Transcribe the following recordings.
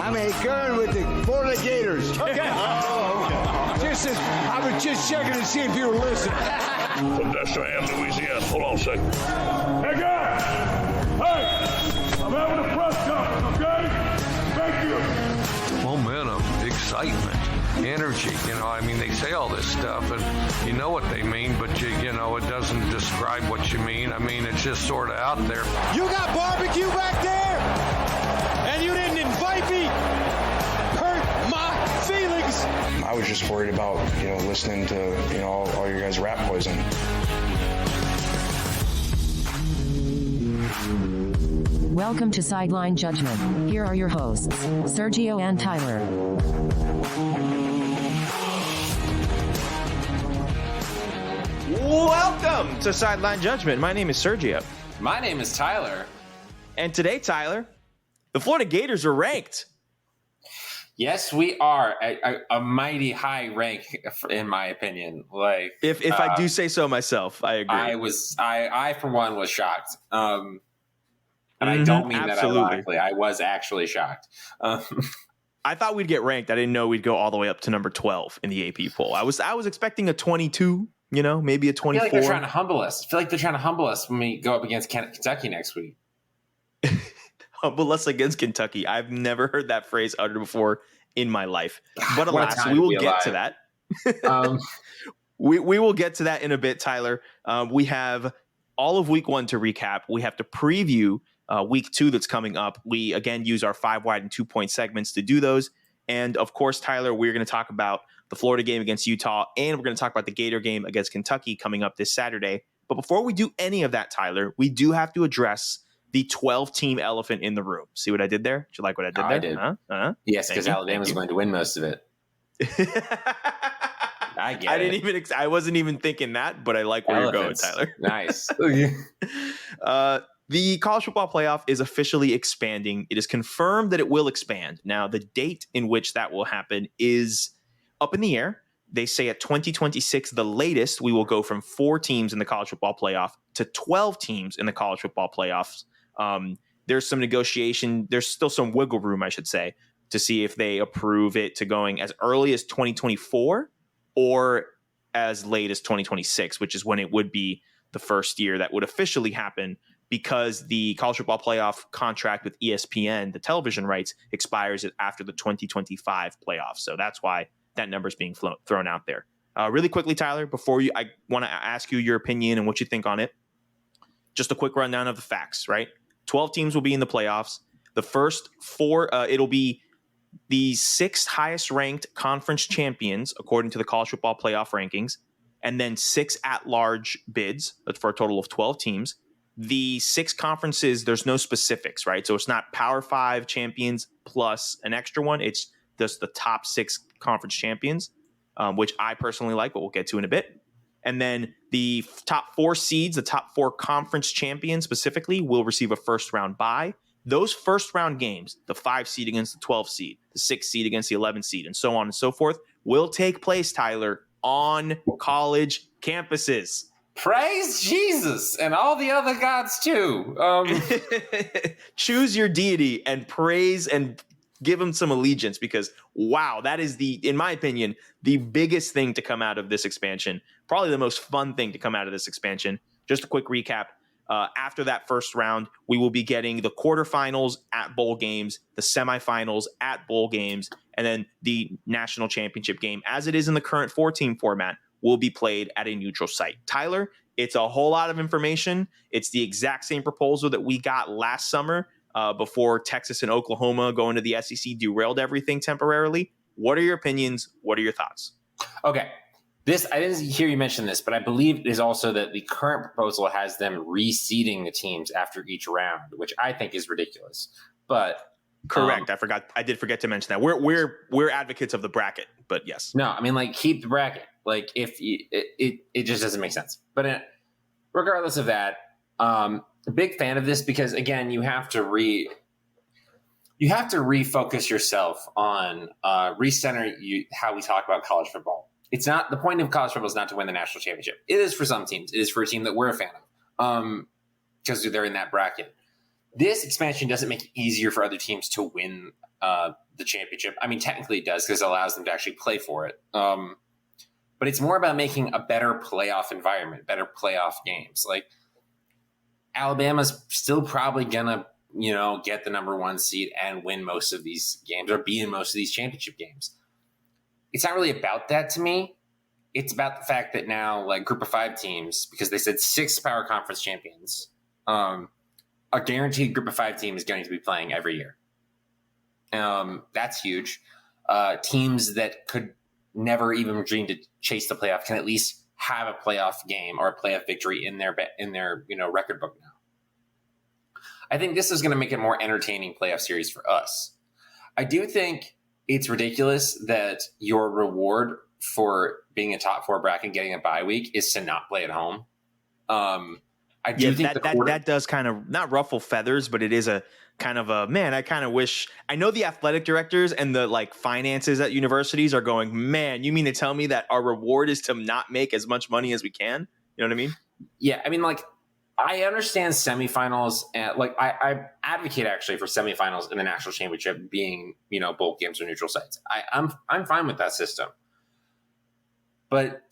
I'm a Kern with the Florida Gators. Okay. I was just checking to see if you were listening. From Cheyenne, Louisiana. Hold on a second. Hey, guys! Hey! I'm having a press conference, okay? Thank you. Momentum, excitement, energy. They say all this stuff, and you know what they mean, but it doesn't describe what you mean. It's just sort of out there. You got barbecue back there, and you didn't invite me. Hurt my feelings. I was just worried about, listening to, all your guys' rap poison. Welcome to Sideline Judgment. Here are your hosts, Sergio and Tyler. Welcome to Sideline Judgment. My name is Sergio. My name is Tyler. And today, Tyler, the Florida Gators are ranked. Yes, we are a mighty high rank, in my opinion. If I do say so myself, I agree. I for one was shocked. And I don't mean that ironically. I was actually shocked. I thought we'd get ranked. I didn't know we'd go all the way up to number 12 in the AP poll. I was expecting a 22, maybe a 24. I feel like they're trying to humble us when we go up against Kentucky next week. Humble us against Kentucky. I've never heard that phrase uttered before in my life. But alas, we will get to that. We will get to that in a bit, Tyler. We have all of week 1 to recap. We have to preview week 2 that's coming up. We, again, use our 5 wide and 2-point segments to do those. And, of course, Tyler, we're going to talk about the Florida game against Utah, and we're going to talk about the Gator game against Kentucky coming up this Saturday. But before we do any of that, Tyler, we do have to address the 12-team elephant in the room. See what I did there? Did you like what I did there? I did. Yes, because Alabama's going to win most of it. I get it. I wasn't even thinking that, but I like where Elephants. You're going, Tyler. Nice. The college football playoff is officially expanding. It is confirmed that it will expand. Now, the date in which that will happen is up in the air. They say at 2026, the latest, we will go from 4 teams in the college football playoff to 12 teams in the college football playoffs. There's some negotiation. There's still some wiggle room, I should say, to see if they approve it to going as early as 2024 or as late as 2026, which is when it would be the first year that would officially happen, because the college football playoff contract with ESPN, the television rights, expires after the 2025 playoffs. So that's why that number is being thrown out there. Really quickly, Tyler, I want to ask you your opinion and what you think on it. Just a quick rundown of the facts, right? 12 teams will be in the playoffs. The first 4, it'll be the 6th highest ranked conference champions, according to the college football playoff rankings, and then 6 at-large bids. That's for a total of 12 teams. The 6 conferences, there's no specifics, right? So it's not Power 5 champions plus an extra one. It's just the top 6 conference champions, which I personally like, but we'll get to in a bit. And then the top 4 seeds, the top 4 conference champions specifically, will receive a first-round bye. Those first-round games, the 5 seed against the 12 seed, the 6 seed against the 11 seed, and so on and so forth, will take place, Tyler, on college campuses. Praise Jesus and all the other gods, too. Choose your deity and praise and give them some allegiance, because, wow, that is in my opinion, the biggest thing to come out of this expansion. Probably the most fun thing to come out of this expansion. Just a quick recap. After that first round, we will be getting the quarterfinals at bowl games, the semifinals at bowl games, and then the national championship game, as it is in the current 4-team format, will be played at a neutral site. Tyler, it's a whole lot of information. It's the exact same proposal that we got last summer before Texas and Oklahoma going to the SEC derailed everything temporarily. What are your opinions? What are your thoughts? Okay. I didn't hear you mention this, but I believe it is also that the current proposal has them reseeding the teams after each round, which I think is ridiculous. But correct. I did forget to mention that. We're advocates of the bracket, but yes. No, keep the bracket. It just doesn't make sense. But regardless of that, a big fan of this because again, you have to refocus yourself on recenter how we talk about college football. It's not the point of college football is not to win the national championship. It is for some teams. It is for a team that we're a fan of because they're in that bracket. this expansion doesn't make it easier for other teams to win the championship. I mean, technically it does because it allows them to actually play for it. But it's more about making a better playoff environment, better playoff games. Like Alabama's still probably gonna, get the number 1 seed and win most of these games or be in most of these championship games. It's not really about that to me. It's about the fact that now, like group of 5 teams, because they said 6 power conference champions, a guaranteed group of 5 team is going to be playing every year. That's huge. Teams that could never even dream to chase the playoff can at least have a playoff game or a playoff victory in their record book now. I think this is going to make it more entertaining playoff series for us. I do think it's ridiculous that your reward for being a top 4 bracket and getting a bye week is to not play at home. I do think that does kind of not ruffle feathers, but it is a kind of a, man, I kind of wish. I know the athletic directors and the finances at universities are going, man, you mean to tell me that our reward is to not make as much money as we can? You know what I mean? Yeah. I mean, I understand semifinals and I advocate actually for semifinals in the national championship being, bowl games or neutral sites. I'm fine with that system, but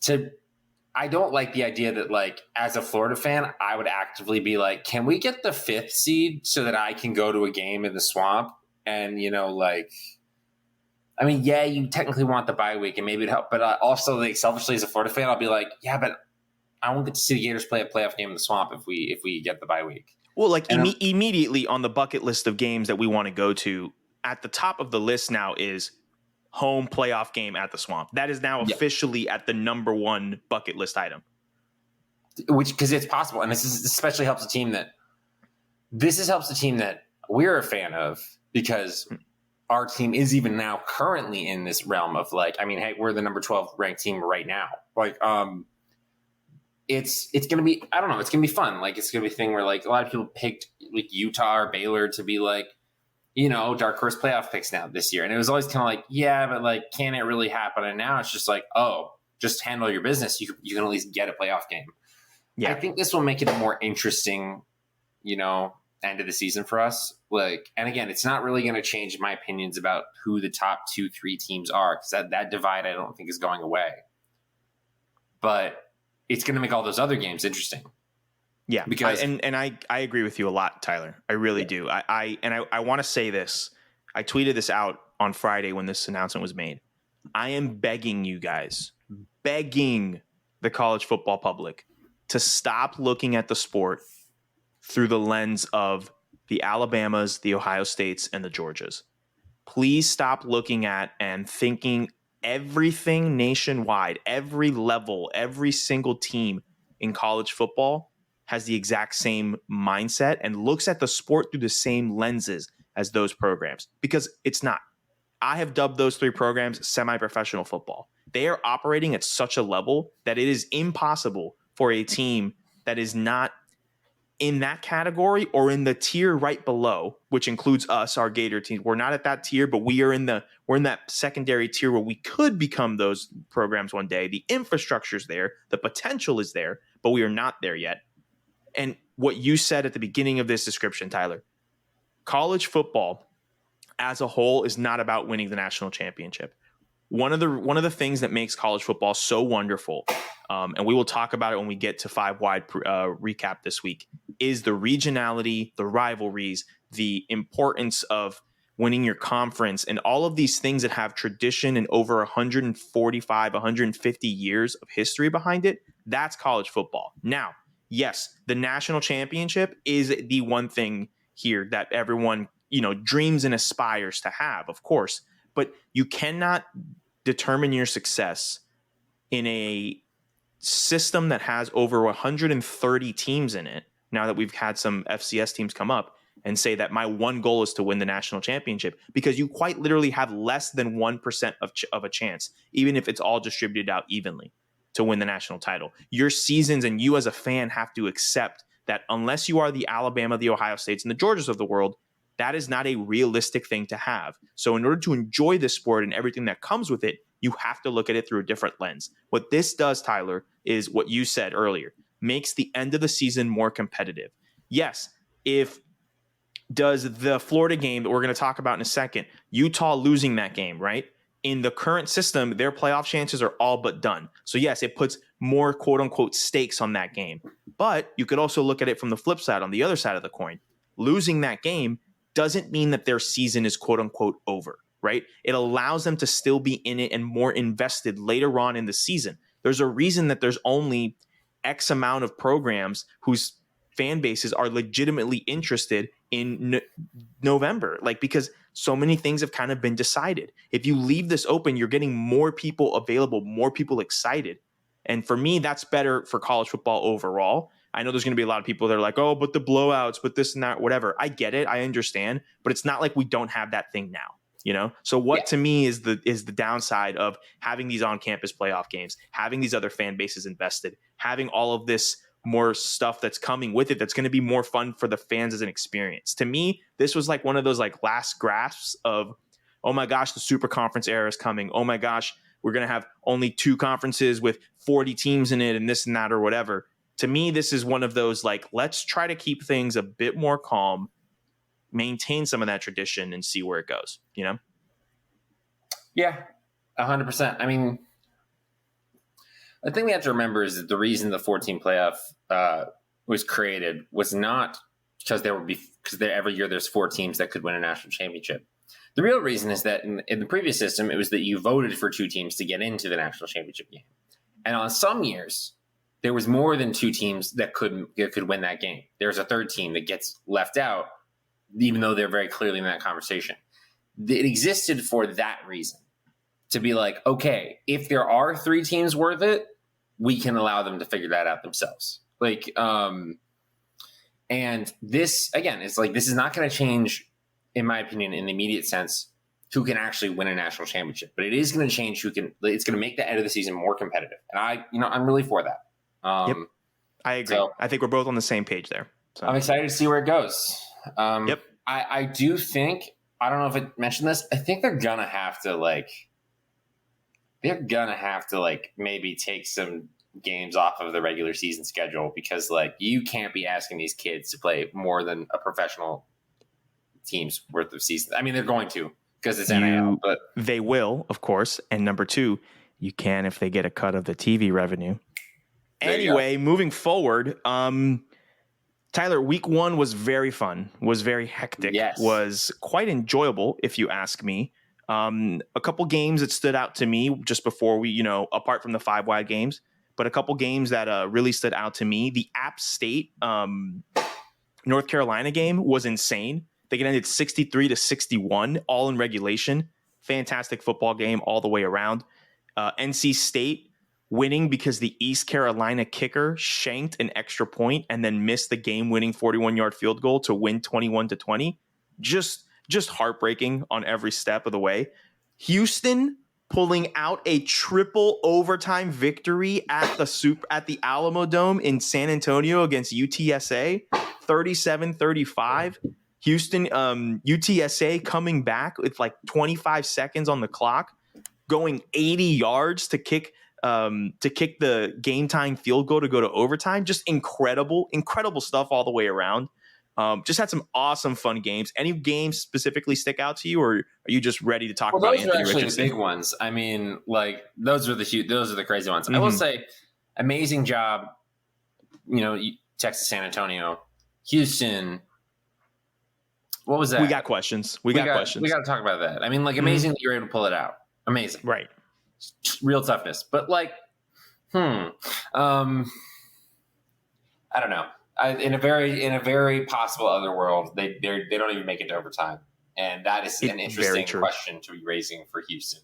I don't like the idea that as a Florida fan, I would actively be like, can we get the 5th seed so that I can go to a game in the Swamp? And, I mean, yeah, you technically want the bye week and maybe it'd help, but also selfishly as a Florida fan, I'll be like, yeah, but I won't get to see the Gators play a playoff game in the Swamp if we get the bye week. Well, immediately on the bucket list of games that we want to go to, at the top of the list now is home playoff game at the Swamp. That is now officially at the number 1 bucket list item. Because it's possible, and this especially helps a team that we're a fan of, because our team is even now currently in this realm of hey, we're the number 12 ranked team right now. It's going to be, I don't know, it's going to be fun. It's going to be a thing where a lot of people picked Utah or Baylor to be dark horse playoff picks now this year. And it was always kind of yeah, but can it really happen? And now it's just just handle your business. You can at least get a playoff game. Yeah. I think this will make it a more interesting, end of the season for us. And again, it's not really going to change my opinions about who the top 2-3 teams are, because that divide I don't think is going away. But it's going to make all those other games interesting. Yeah, because I agree with you a lot, Tyler. I really do. I want to say this. I tweeted this out on Friday when this announcement was made. I am begging you guys, begging the college football public to stop looking at the sport through the lens of the Alabamas, the Ohio States, and the Georgias. Please stop looking at and thinking everything nationwide, every level, every single team in college football has the exact same mindset and looks at the sport through the same lenses as those programs, because it's not. I have dubbed those 3 programs semi-professional football. They are operating at such a level that it is impossible for a team that is not in that category or in the tier right below, which includes us, our Gator team. We're not at that tier, but we're in that secondary tier where we could become those programs one day. The infrastructure's there, the potential is there, but we are not there yet. And what you said at the beginning of this description, Tyler, college football as a whole is not about winning the national championship. One of the things that makes college football so wonderful, and we will talk about it when we get to 5-wide recap this week, is the regionality, the rivalries, the importance of winning your conference, and all of these things that have tradition and over 145, 150 years of history behind it. That's college football. Now, yes, the national championship is the one thing here that everyone, dreams and aspires to have, of course, but you cannot determine your success in a system that has over 130 teams in it, now that we've had some FCS teams come up, and say that my one goal is to win the national championship, because you quite literally have less than 1% of a chance, even if it's all distributed out evenly, to win the national title. Your seasons and you as a fan have to accept that unless you are the Alabama, the Ohio States, and the Georgias of the world, that is not a realistic thing to have. So in order to enjoy this sport and everything that comes with it, you have to look at it through a different lens. What this does, Tyler, is what you said earlier, makes the end of the season more competitive. Yes, if does the Florida game that we're going to talk about in a second, Utah losing that game, right? In the current system, their playoff chances are all but done. So yes, it puts more quote unquote stakes on that game. But you could also look at it from the flip side, on the other side of the coin. Losing that game doesn't mean that their season is quote unquote over, right? It allows them to still be in it and more invested later on in the season. There's a reason that there's only X amount of programs whose fan bases are legitimately interested in November, like, because so many things have kind of been decided. If you leave this open, you're getting more people available, more people excited. And for me, that's better for college football overall. I know there's going to be a lot of people that are like, oh, but the blowouts, but this and that, whatever. I get it. I understand. But it's not like we don't have that thing now, you know? So what to me is the downside of having these on-campus playoff games, having these other fan bases invested, having all of this more stuff that's coming with it that's going to be more fun for the fans as an experience. To me, this was like one of those like last grasps of, oh my gosh, the super conference era is coming. Oh my gosh, we're going to have only 2 conferences with 40 teams in it and this and that or whatever. To me, this is one of those like, let's try to keep things a bit more calm, maintain some of that tradition and see where it goes, you know? Yeah, 100%. I mean, the thing we have to remember is that the reason the 14 playoff was created was not because every year there's 4 teams that could win a national championship. The real reason is that in the previous system, it was that you voted for 2 teams to get into the national championship game. And on some years, there was more than 2 teams that could win that game. There's a 3rd team that gets left out, even though they're very clearly in that conversation. It existed for that reason, to be like, okay, if there are 3 teams worth it, we can allow them to figure that out themselves. Like, and this, again, it's like, this is not going to change, in my opinion, in the immediate sense, who can actually win a national championship, but it is going to change it's going to make the end of the season more competitive. And I'm really for that. Yep. I agree. So, I think we're both on the same page there. So. I'm excited to see where it goes. Yep. I do think, I don't know if I mentioned this, I think they're going to have to maybe take some games off of the regular season schedule, because like you can't be asking these kids to play more than a professional team's worth of season. I mean, they're going to, because it's NIL, but they will, of course. And number 2, you can if they get a cut of the TV revenue. Anyway, moving forward, Tyler, week 1 was very fun, was very hectic, was quite enjoyable, if you ask me. A couple games that stood out to me just before we, apart from the 5-wide games, but a couple games that really stood out to me. The App State North Carolina game was insane. They ended 63-61, all in regulation. Fantastic football game all the way around. NC State winning because the East Carolina kicker shanked an extra point and then missed the game-winning 41-yard field goal to win 21-20. Just heartbreaking on every step of the way. Houston pulling out a triple overtime victory at the Alamo Dome in San Antonio against UTSA, 37-35. Houston, UTSA coming back with like 25 seconds on the clock, going 80 yards to kick the game time field goal to go to overtime. Just incredible stuff all the way around. Just had some awesome fun games. Any games specifically stick out to you, or are you just ready to talk about Anthony Richardson? Those are actually the big ones. I mean, like those are the crazy ones. Mm-hmm. I will say, amazing job. Texas, San Antonio, Houston. What was that? We got questions. We got questions. We got to talk about that. I mean, like amazing that you were able to pull it out. Amazing. Right. Real toughness. But like, I don't know. In a very possible other world, they don't even make it to overtime, and that is an interesting question to be raising for Houston.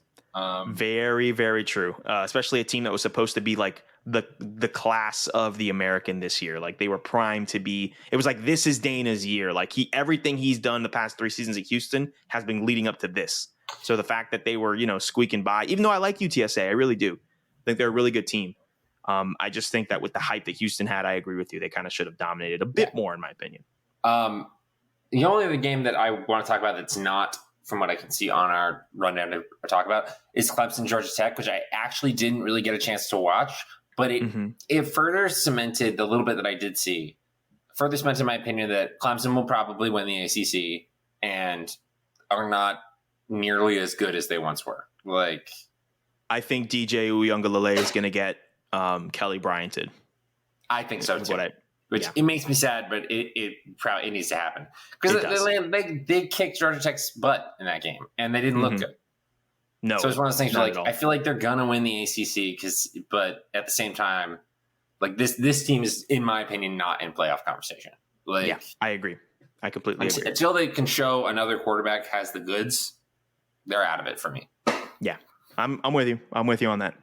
Very, very true. Especially a team that was supposed to be like the class of the American this year. Like they were primed to be. It was like, this is Dana's year. Like everything he's done the past 3 seasons at Houston has been leading up to this. So the fact that they were squeaking by, even though I like UTSA, I really do think they're a really good team. I just think that with the hype that Houston had, I agree with you. They kind of should have dominated a bit more, in my opinion. The only other game that I want to talk about that's not, from what I can see on our rundown to talk about, is Clemson, Georgia Tech, which I actually didn't really get a chance to watch. But it further cemented the little bit that I did see further cements in my opinion that Clemson will probably win the ACC and are not nearly as good as they once were. Like, I think DJ Uyunglele is going to get Kelly Bryanted. I think so too. Which Yeah. it makes me sad, but it probably needs to happen because they kicked Georgia Tech's butt in that game and they didn't look good. No, so it's one of those things where, like, all. I feel like they're gonna win the ACC but at the same time, like this team is, in my opinion, not in playoff conversation. Like, yeah, I agree. I completely agree. Until they can show another quarterback has the goods, they're out of it for me. Yeah, I'm with you. I'm with you on that.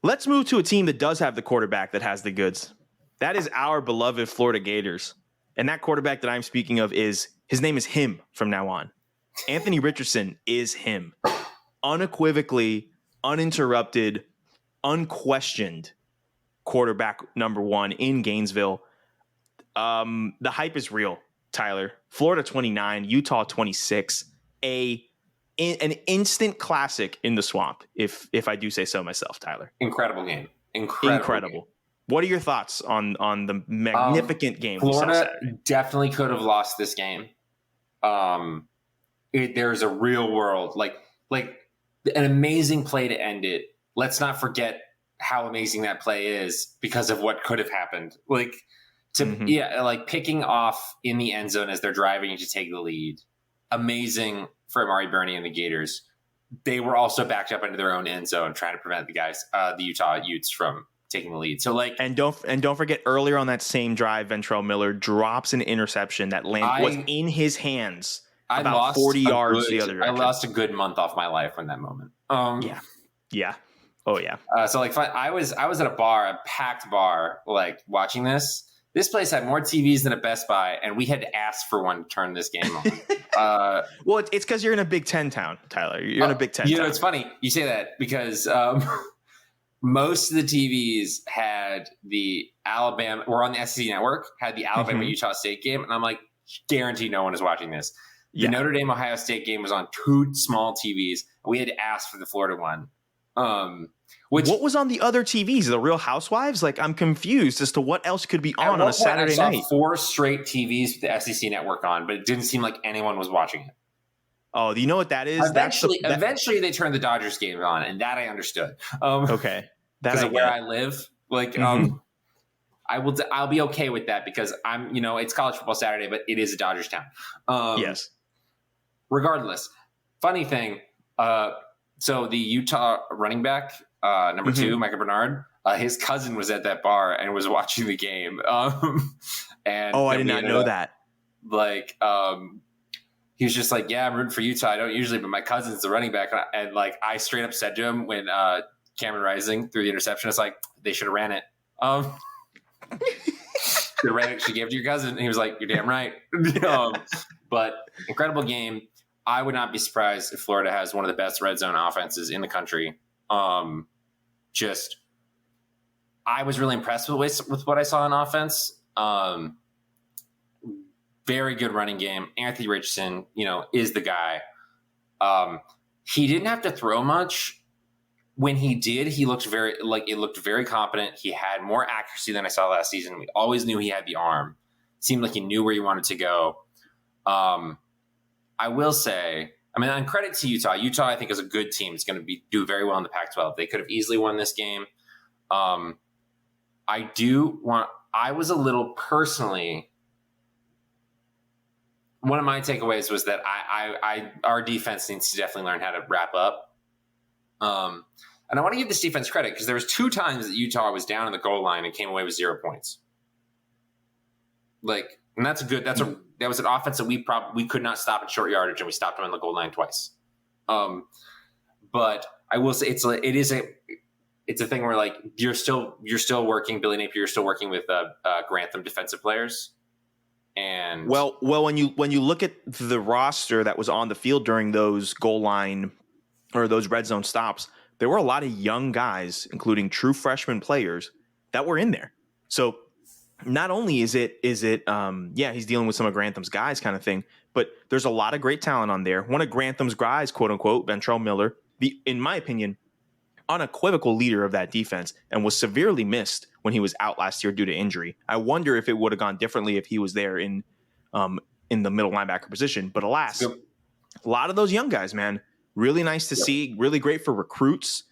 Let's move to a team that does have the quarterback that has the goods. That is our beloved Florida Gators. And that quarterback that I'm speaking of his name is him from now on. Anthony Richardson is him. Unequivocally, uninterrupted, unquestioned quarterback number one in Gainesville. The hype is real, Tyler. Florida 29, Utah 26. An instant classic in the swamp, if I do say so myself, Tyler. Incredible game. Incredible. Game. What are your thoughts on the magnificent game? Florida definitely could have lost this game. There's a real world, like an amazing play to end it. Let's not forget how amazing that play is because of what could have happened. Like picking off in the end zone as they're driving to take the lead. Amazing for Amari Burney and the Gators. They were also backed up into their own end zone trying to prevent the Utah Utes from taking the lead. So and don't forget, earlier on that same drive, Ventrell Miller drops an interception that was in his hands about 40 yards the other direction. I lost a good month off my life in that moment. Yeah. Oh yeah. So I was at a packed bar, like watching this. This place had more TVs than a Best Buy, and we had to ask for one to turn this game on. Well, it's because you're in a Big Ten town, Tyler. You're in a Big Ten town. It's funny you say that because most of the TVs had the Alabama, or on the SEC network, had the Alabama-Utah State game, and I'm like, guaranteed no one is watching this. The Notre Dame-Ohio State game was on two small TVs. And we had to ask for the Florida one. What was on the other TVs? The Real Housewives? Like, I'm confused as to what else could be on a Saturday night. I saw 4 straight TVs with the SEC network on, but it didn't seem like anyone was watching it. Oh, do you know what that is? Eventually they turned the Dodgers game on, and that I understood. Okay. Because of where I live. Like, I'll be okay with that because it's college football Saturday, but it is a Dodgers town. Yes. Regardless, funny thing. So the Utah running back, number 2, Micah Bernard, his cousin was at that bar and was watching the game. And I did not know that. Like, he was just like, yeah, I'm rooting for Utah. I don't usually, but my cousin's the running back. And like, I straight up said to him when Cameron Rising threw the interception, it's like, they should have ran it. She gave it to your cousin. And he was like, you're damn right. But incredible game. I would not be surprised if Florida has one of the best red zone offenses in the country. I was really impressed with what I saw on offense. Very good running game. Anthony Richardson, is the guy. He didn't have to throw much. When he did, it looked very competent. He had more accuracy than I saw last season. We always knew he had the arm. Seemed like he knew where he wanted to go. I will say, on credit to Utah. Utah, I think, is a good team. It's going to do very well in the Pac-12. They could have easily won this game. I was a little personally, one of my takeaways was that our defense needs to definitely learn how to wrap up. And I want to give this defense credit because there was 2 times that Utah was down in the goal line and came away with 0 points. And that's that was an offense that we could not stop at short yardage, and we stopped them on the goal line twice. But I will say it's a thing where, like, you're still working, Billy Napier, you're still working with Grantham defensive players. And when you look at the roster that was on the field during those goal line or those red zone stops, there were a lot of young guys, including true freshman players, that were in there. So not only is it he's dealing with some of Grantham's guys kind of thing, but there's a lot of great talent on there. One of Grantham's guys, quote unquote, Ventrell Miller, in my opinion, unequivocal leader of that defense and was severely missed when he was out last year due to injury. I wonder if it would have gone differently if he was there in the middle linebacker position. But alas, a lot of those young guys, man, really nice to see, really great for recruits,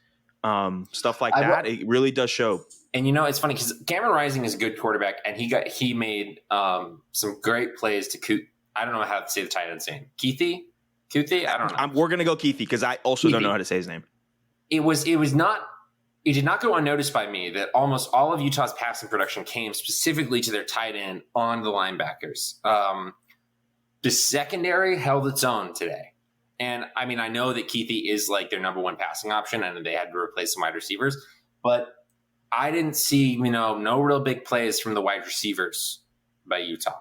stuff like that. It really does show. And it's funny because Cameron Rising is a good quarterback, and he made some great plays to I don't know how to say the tight end's name. Kuthi? I don't know. We're gonna go Kuthi because I also don't know how to say his name. It did not go unnoticed by me that almost all of Utah's passing production came specifically to their tight end on the linebackers. The secondary held its own today. And I mean, I know that Kuthi is like their number one passing option and they had to replace some wide receivers, but I didn't see, no real big plays from the wide receivers by Utah.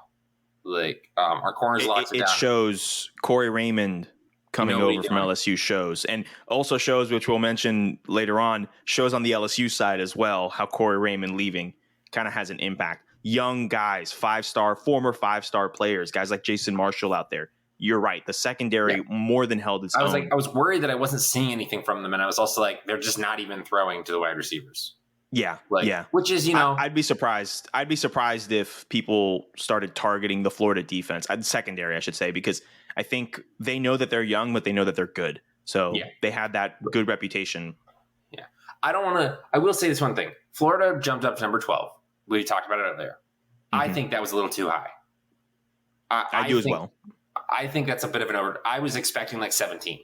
Like our corners locked it down. It shows Corey Raymond coming over from LSU shows, and also shows, which we'll mention later on, shows on the LSU side as well, how Corey Raymond leaving kind of has an impact. Young guys, former five-star players, guys like Jason Marshall out there. You're right. The secondary more than held its own. I was worried that I wasn't seeing anything from them, and I was also like, they're just not even throwing to the wide receivers. Yeah. Which is, I'd be surprised. I'd be surprised if people started targeting the Florida defense, secondary, I should say, because I think they know that they're young, but they know that they're good. So they had that good reputation. Yeah. I will say this one thing. Florida jumped up to number 12. We talked about it earlier. Mm-hmm. I think that was a little too high. I do as well. I think that's a bit of an over. I was expecting like 17.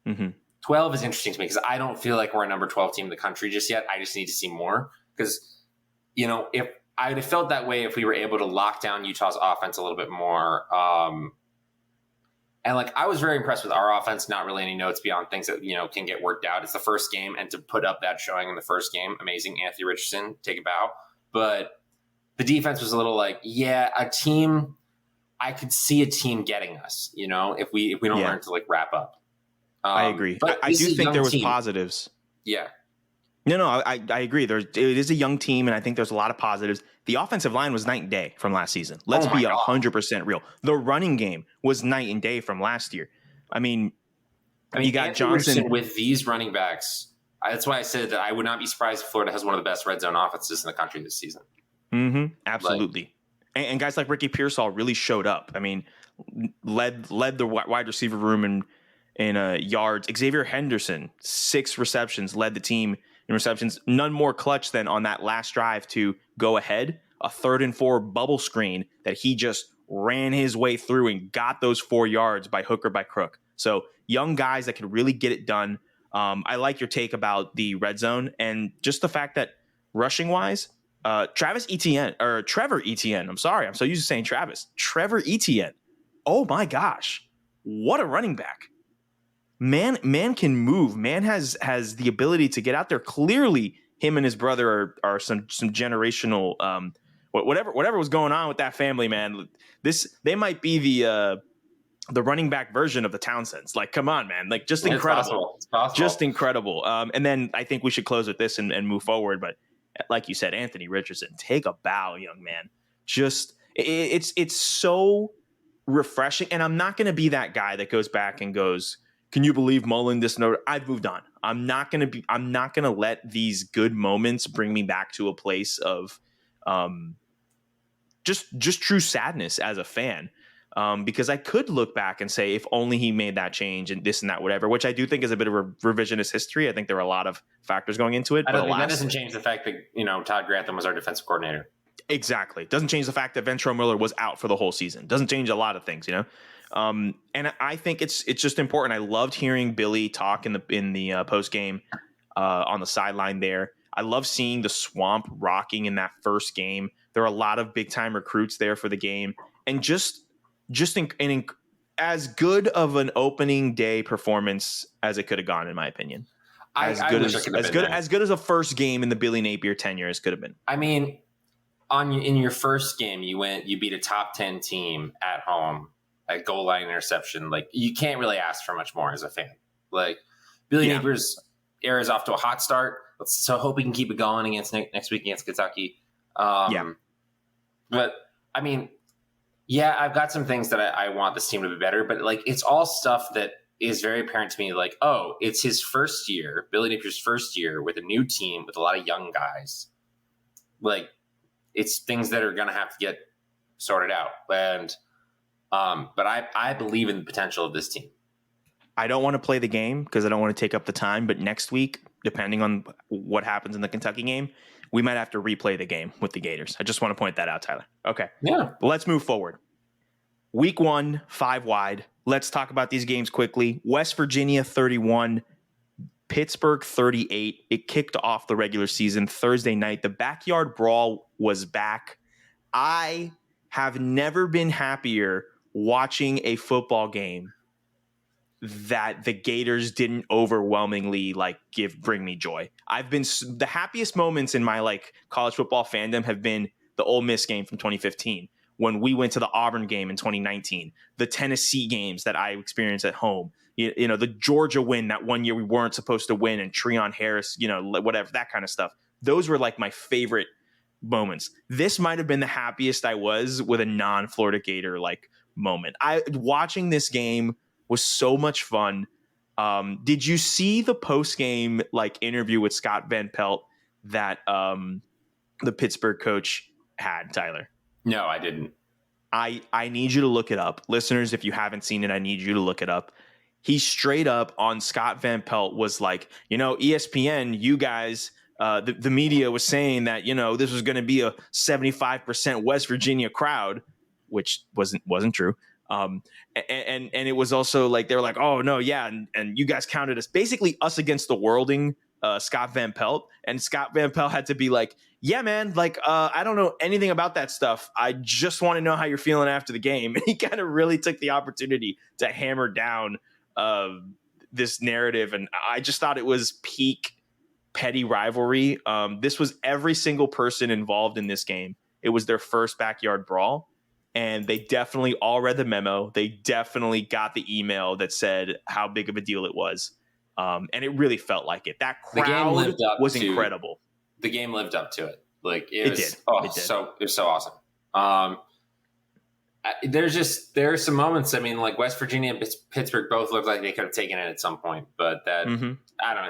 Mm-hmm. 12 is interesting to me because I don't feel like we're a number 12 team in the country just yet. I just need to see more because, if I would have felt that way if we were able to lock down Utah's offense a little bit more. And I was very impressed with our offense. Not really any notes beyond things that, can get worked out. It's the first game, and to put up that showing in the first game, amazing. Anthony Richardson, take a bow. But the defense was a little a team. I could see a team getting us, if we don't learn to wrap up. I agree. But I do think there was positives. Yeah. No, I agree. It is a young team, and I think there's a lot of positives. The offensive line was night and day from last season. Let's be 100% real. The running game was night and day from last year. I mean, you got Johnson with these running backs. That's why I said that I would not be surprised if Florida has one of the best red zone offenses in the country this season. Mm-hmm. Absolutely. And guys like Ricky Pearsall really showed up. I mean, led the wide receiver room in yards. Xavier Henderson, 6 receptions, led the team in receptions. None more clutch than on that last drive to go ahead. A 3rd and 4 bubble screen that he just ran his way through and got those 4 yards by hook or by crook. So young guys that can really get it done. I like your take about the red zone and just the fact that rushing wise, Trevor Etienne. I'm sorry. I'm so used to saying Travis. Trevor Etienne. Oh my gosh. What a running back. Man can move. Man has the ability to get out there. Clearly, him and his brother are some generational whatever was going on with that family, man. They might be the running back version of the Townsends. Come on, man. Just incredible. It's possible. Just incredible. And then I think we should close with this and move forward. But like you said, Anthony Richardson, take a bow, young man. Just it's so refreshing. And I'm not going to be that guy that goes back and goes, can you believe Mullen this note? I've moved on. I'm not going to let these good moments bring me back to a place of just true sadness as a fan. Because I could look back and say, if only he made that change and this and that, whatever, which I do think is a bit of a revisionist history. I think there are a lot of factors going into it. That doesn't change the fact that, Todd Grantham was our defensive coordinator. Exactly. Doesn't change the fact that Ventrell Miller was out for the whole season. Doesn't change a lot of things, And I think it's just important. I loved hearing Billy talk in the post game on the sideline there. I love seeing the Swamp rocking in that first game. There are a lot of big time recruits there for the game, and just as good of an opening day performance as it could have gone, in my opinion. As good as a first game in the Billy Napier tenure as could have been. I mean, in your first game, you beat a top 10 team at home. A goal line interception. You can't really ask for much more as a fan. Billy Napier's era is off to a hot start. So hope he can keep it going against next week against Kentucky. But I mean, I've got some things that I want this team to be better, but it's all stuff that is very apparent to me. Like, oh, it's his first year, Billy Napier's first year with a new team with a lot of young guys. Like, it's things that are going to have to get sorted out. And, but I believe in the potential of this team. I don't want to play the game because I don't want to take up the time. But next week, depending on what happens in the Kentucky game, we might have to replay the game with the Gators. I just want to point that out, Tyler. Okay. Yeah. Let's move forward. Week 1, 5 wide. Let's talk about these games quickly. West Virginia 31, Pittsburgh 38. It kicked off the regular season Thursday night. The backyard brawl was back. I have never been happier watching a football game that the Gators didn't overwhelmingly bring me joy. I've been the happiest moments in my college football fandom have been the Ole Miss game from 2015, when we went to the Auburn game in 2019, the Tennessee games that I experienced at home, you know, the Georgia win that one year we weren't supposed to win, and Treon Harris, you know, whatever, that kind of stuff. Those were my favorite moments. This might have been the happiest I was with a non-Florida Gator moment. Watching this game was so much fun. Did you see the post-game interview with Scott Van Pelt that the Pittsburgh coach had, Tyler? No, I didn't. I need you to look it up. Listeners, if you haven't seen it, I need you to look it up. He straight up on Scott Van Pelt was like, ESPN, you guys, the media was saying that, this was going to be a 75% West Virginia crowd, which wasn't true. And it was also they were like, oh no, yeah, and you guys counted us, basically us against the worlding Scott Van Pelt, and Scott Van Pelt had to be like, yeah, man, I don't know anything about that stuff. I just want to know how you're feeling after the game. And he kind of really took the opportunity to hammer down this narrative, and I just thought it was peak petty rivalry. This was every single person involved in this game. It was their first backyard brawl. And they definitely all read the memo. They definitely got the email that said how big of a deal it was. And it really felt like it. That crowd was incredible. The game lived up to it. It did. So it was so awesome. There are some moments. I mean, West Virginia and Pittsburgh both looked like they could have taken it at some point, but I don't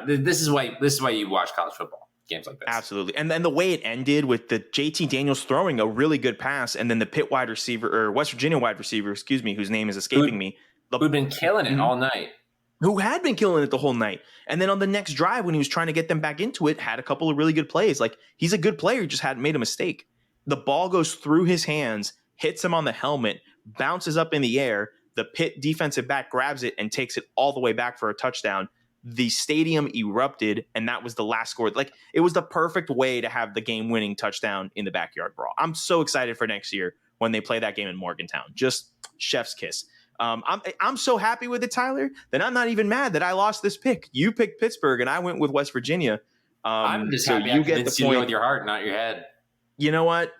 know. This is why you watch college football. Games like this. Absolutely. And then the way it ended with the JT Daniels throwing a really good pass, and then the Pitt wide receiver, or West Virginia wide receiver, whose name is escaping me. Who'd been killing it all night. Who had been killing it the whole night. And then on the next drive, when he was trying to get them back into it, had a couple of really good plays. He's a good player, he just hadn't made a mistake. The ball goes through his hands, hits him on the helmet, bounces up in the air. The Pitt defensive back grabs it and takes it all the way back for a touchdown. The stadium erupted, and that was the last score. It was the perfect way to have the game-winning touchdown in the backyard brawl. I'm so excited for next year when they play that game in Morgantown. Just chef's kiss. I'm so happy with it, Tyler, that I'm not even mad that I lost this pick. You picked Pittsburgh, and I went with West Virginia. I'm just happy you get the point. You with your heart, not your head. You know what?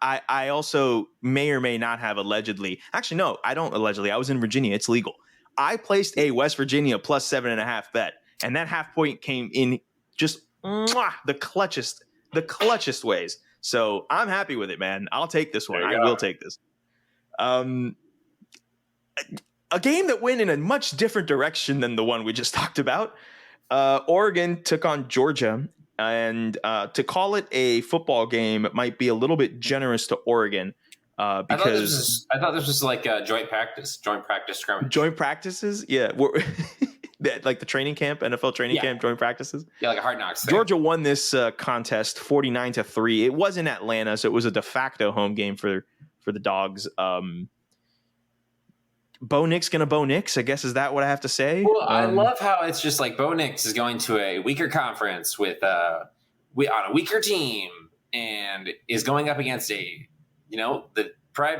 I also may or may not have allegedly. Actually, no, I don't allegedly. I was in Virginia. It's legal. I placed a West Virginia plus 7.5 bet, and that half point came in just the clutchest ways. So I'm happy with it, man. I'll take this one. I will take this. A game that went in a much different direction than the one we just talked about. Oregon took on Georgia, and to call it a football game might be a little bit generous to Oregon. Because I thought this was a joint practice scrimmage. Joint practices, yeah, like the training camp, NFL training camp, joint practices. Yeah, like a Hard Knocks thing. Georgia won this contest 49-3. It was in Atlanta, so it was a de facto home game for the Dogs. Bo Nix gonna Bo Nix, I guess. Is that what I have to say? Well, I love how it's just Bo Nix is going to a weaker conference with on a weaker team and is going up against the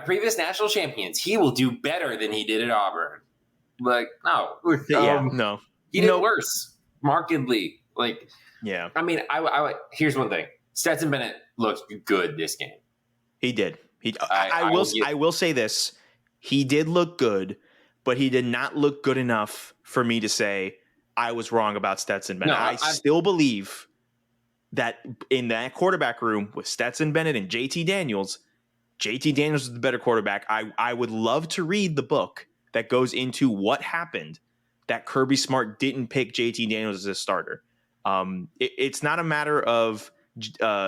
previous national champions. He will do better than he did at Auburn. No. He did worse, markedly. Yeah. I mean, I here's one thing. Stetson Bennett looked good this game. He did. I will say this. He did look good, but he did not look good enough for me to say I was wrong about Stetson Bennett. No, I still believe that in that quarterback room with Stetson Bennett and JT Daniels is the better quarterback. I would love to read the book. that goes into what happened that Kirby Smart didn't pick JT Daniels as a starter. It's not a matter of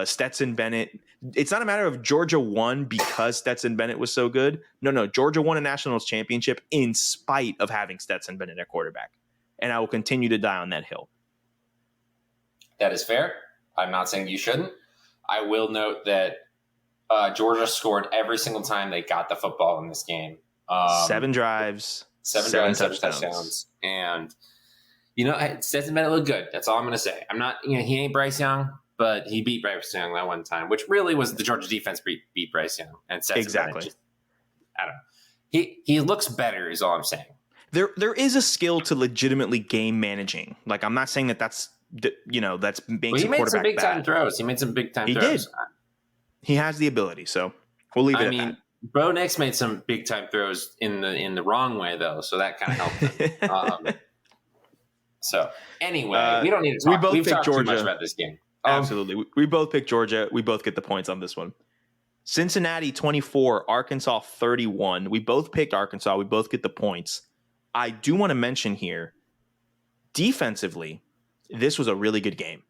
Stetson Bennett. It's not a matter of Georgia won because Stetson Bennett was so good. No. Georgia won a national championship in spite of having Stetson Bennett at quarterback. And I will continue to die on that hill. That is fair. I'm not saying you shouldn't. I will note that Georgia scored every single time they got the football in this game. 7 drives, 7 touchdowns. And, Stetson Bennett looked good. That's all I'm going to say. I'm not, he ain't Bryce Young, but he beat Bryce Young that one time, which really was the Georgia defense beat Bryce Young. And Stetson Bennett I don't know. He looks better is all I'm saying. There is a skill to legitimately game managing. Like, I'm not saying that's being quarterback bad. He made some big time throws. He did. He has the ability, so we'll leave it at that. Bo Nix made some big time throws in the wrong way though, so that kind of helped him. So anyway, we don't need to talk. We've talked too much about this game. Absolutely, we both picked Georgia. We both get the points on this one. Cincinnati 24, Arkansas 31. We both picked Arkansas. We both get the points. I do want to mention here, defensively, this was a really good game.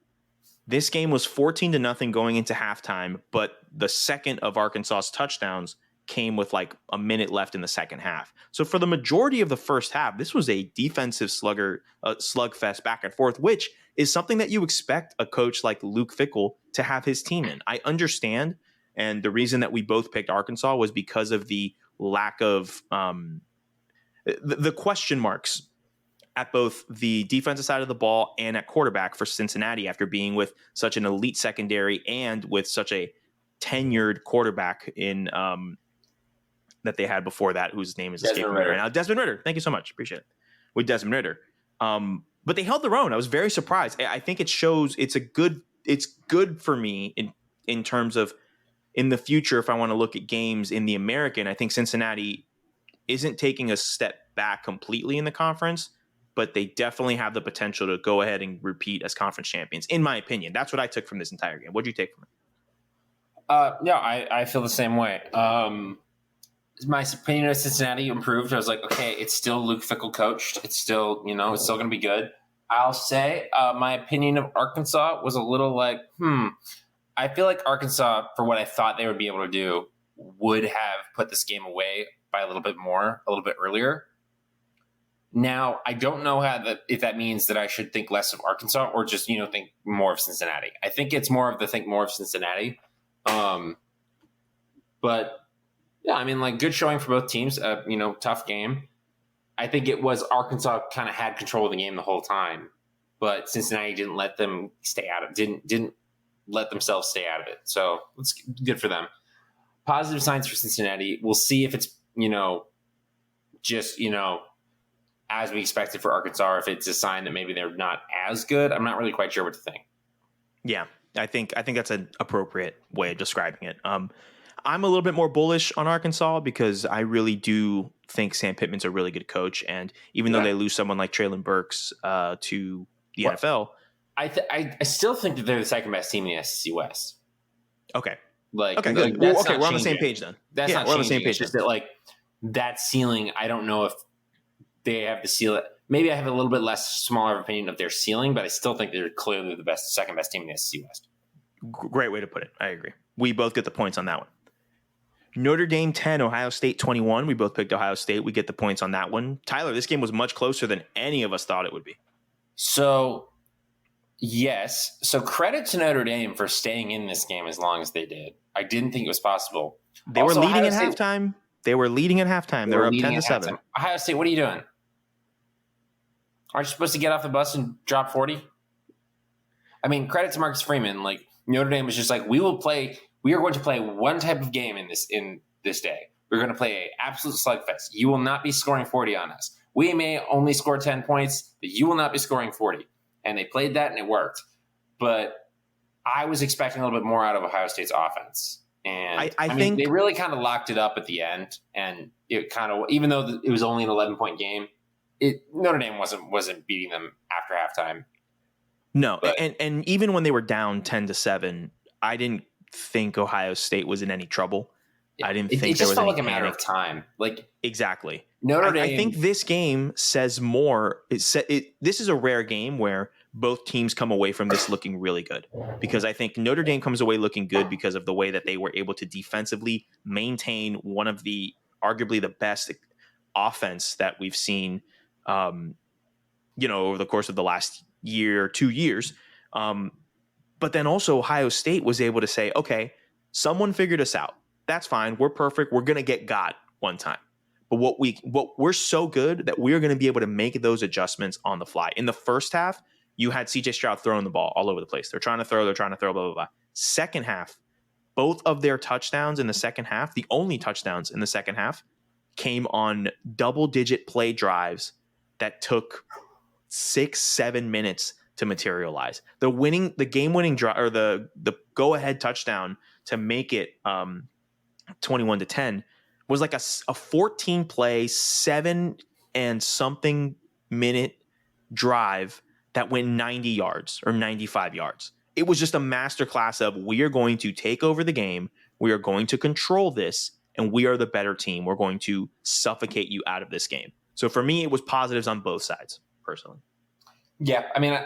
This game was 14-0 going into halftime, but the second of Arkansas's touchdowns came with like a minute left in the second half. So for the majority of the first half, this was a defensive slugfest back and forth, which is something that you expect a coach like Luke Fickell to have his team in. I understand, and the reason that we both picked Arkansas was because of the lack of the question marks at both the defensive side of the ball and at quarterback for Cincinnati after being with such an elite secondary and with such a tenured quarterback in that they had before that, whose name is escaping me right now. Desmond Ridder. Thank you so much. Appreciate it. With Desmond Ridder. But they held their own. I was very surprised. I think it shows it's good for me in terms of in the future, if I want to look at games in the American, I think Cincinnati isn't taking a step back completely in the conference, but they definitely have the potential to go ahead and repeat as conference champions, in my opinion. That's what I took from this entire game. What did you take from it? Yeah, I feel the same way. My opinion of Cincinnati improved. I was like, okay, it's still Luke Fickell coached. It's still, it's still going to be good. I'll say my opinion of Arkansas was a little like, I feel like Arkansas, for what I thought they would be able to do, would have put this game away by a little bit earlier. Now, I don't know if that means that I should think less of Arkansas or just, think more of Cincinnati. I think it's more of the think more of Cincinnati. But yeah, good showing for both teams. Tough game. I think it was Arkansas kind of had control of the game the whole time, but Cincinnati didn't let them stay out of it. Didn't let themselves stay out of it. So it's good for them. Positive signs for Cincinnati. We'll see if it's, just, as we expected for Arkansas, or if it's a sign that maybe they're not as good. I'm not really quite sure what to think. Yeah, I think that's an appropriate way of describing it. I'm a little bit more bullish on Arkansas because I really do think Sam Pittman's a really good coach. And even though they lose someone like Traylon Burks to the NFL, I still think that they're the second best team in the SEC West. Okay. Okay, good. We're on the same page then. That's not on the same page. It's just that that ceiling, I don't know if they have the ceiling. Maybe I have a little bit less smaller opinion of their ceiling, but I still think they're clearly the second best team in the SEC West. Great way to put it. I agree. We both get the points on that one. Notre Dame 10, Ohio State 21. We both picked Ohio State. We get the points on that one. Tyler, this game was much closer than any of us thought it would be. So, yes. So credit to Notre Dame for staying in this game as long as they did. I didn't think it was possible. They were leading at halftime. They were leading at halftime. They were up 10-7. Ohio State, what are you doing? Aren't you supposed to get off the bus and drop 40? I mean, credit to Marcus Freeman. Notre Dame was just we are going to play one type of game in this day. We're going to play an absolute slugfest. You will not be scoring 40 on us. We may only score 10 points, but you will not be scoring 40. And they played that and it worked. But I was expecting a little bit more out of Ohio State's offense. And I think they really kind of locked it up at the end. And it kind of, even though it was only an 11-point game, Notre Dame wasn't beating them after halftime. No, but, and even when they were down 10-7, I didn't think Ohio State was in any trouble. I didn't It think there just was felt any like a matter panic. of time. Like Exactly. Notre Dame. I think this game says more. This is a rare game where both teams come away from this looking really good, because I think Notre Dame comes away looking good because of the way that they were able to defensively maintain one of the arguably the best offense that we've seen, over the course of the last year, 2 years. But then also Ohio State was able to say, okay, someone figured us out. That's fine. We're perfect. We're going to get got one time. But we're so good that we're going to be able to make those adjustments on the fly. In the first half, you had CJ Stroud throwing the ball all over the place. They're trying to throw, blah, blah, blah. Second half, both of their touchdowns in the second half, the only touchdowns in the second half, came on double-digit play drives that took 6-7 minutes to materialize. The game-winning drive, or the go-ahead touchdown to make it 21-10 was like a 14-play, 7 and something minute drive that went 90 yards or 95 yards. It was just a masterclass of, we are going to take over the game, we are going to control this, and we are the better team. We're going to suffocate you out of this game. So for me, it was positives on both sides, personally. Yeah, I mean,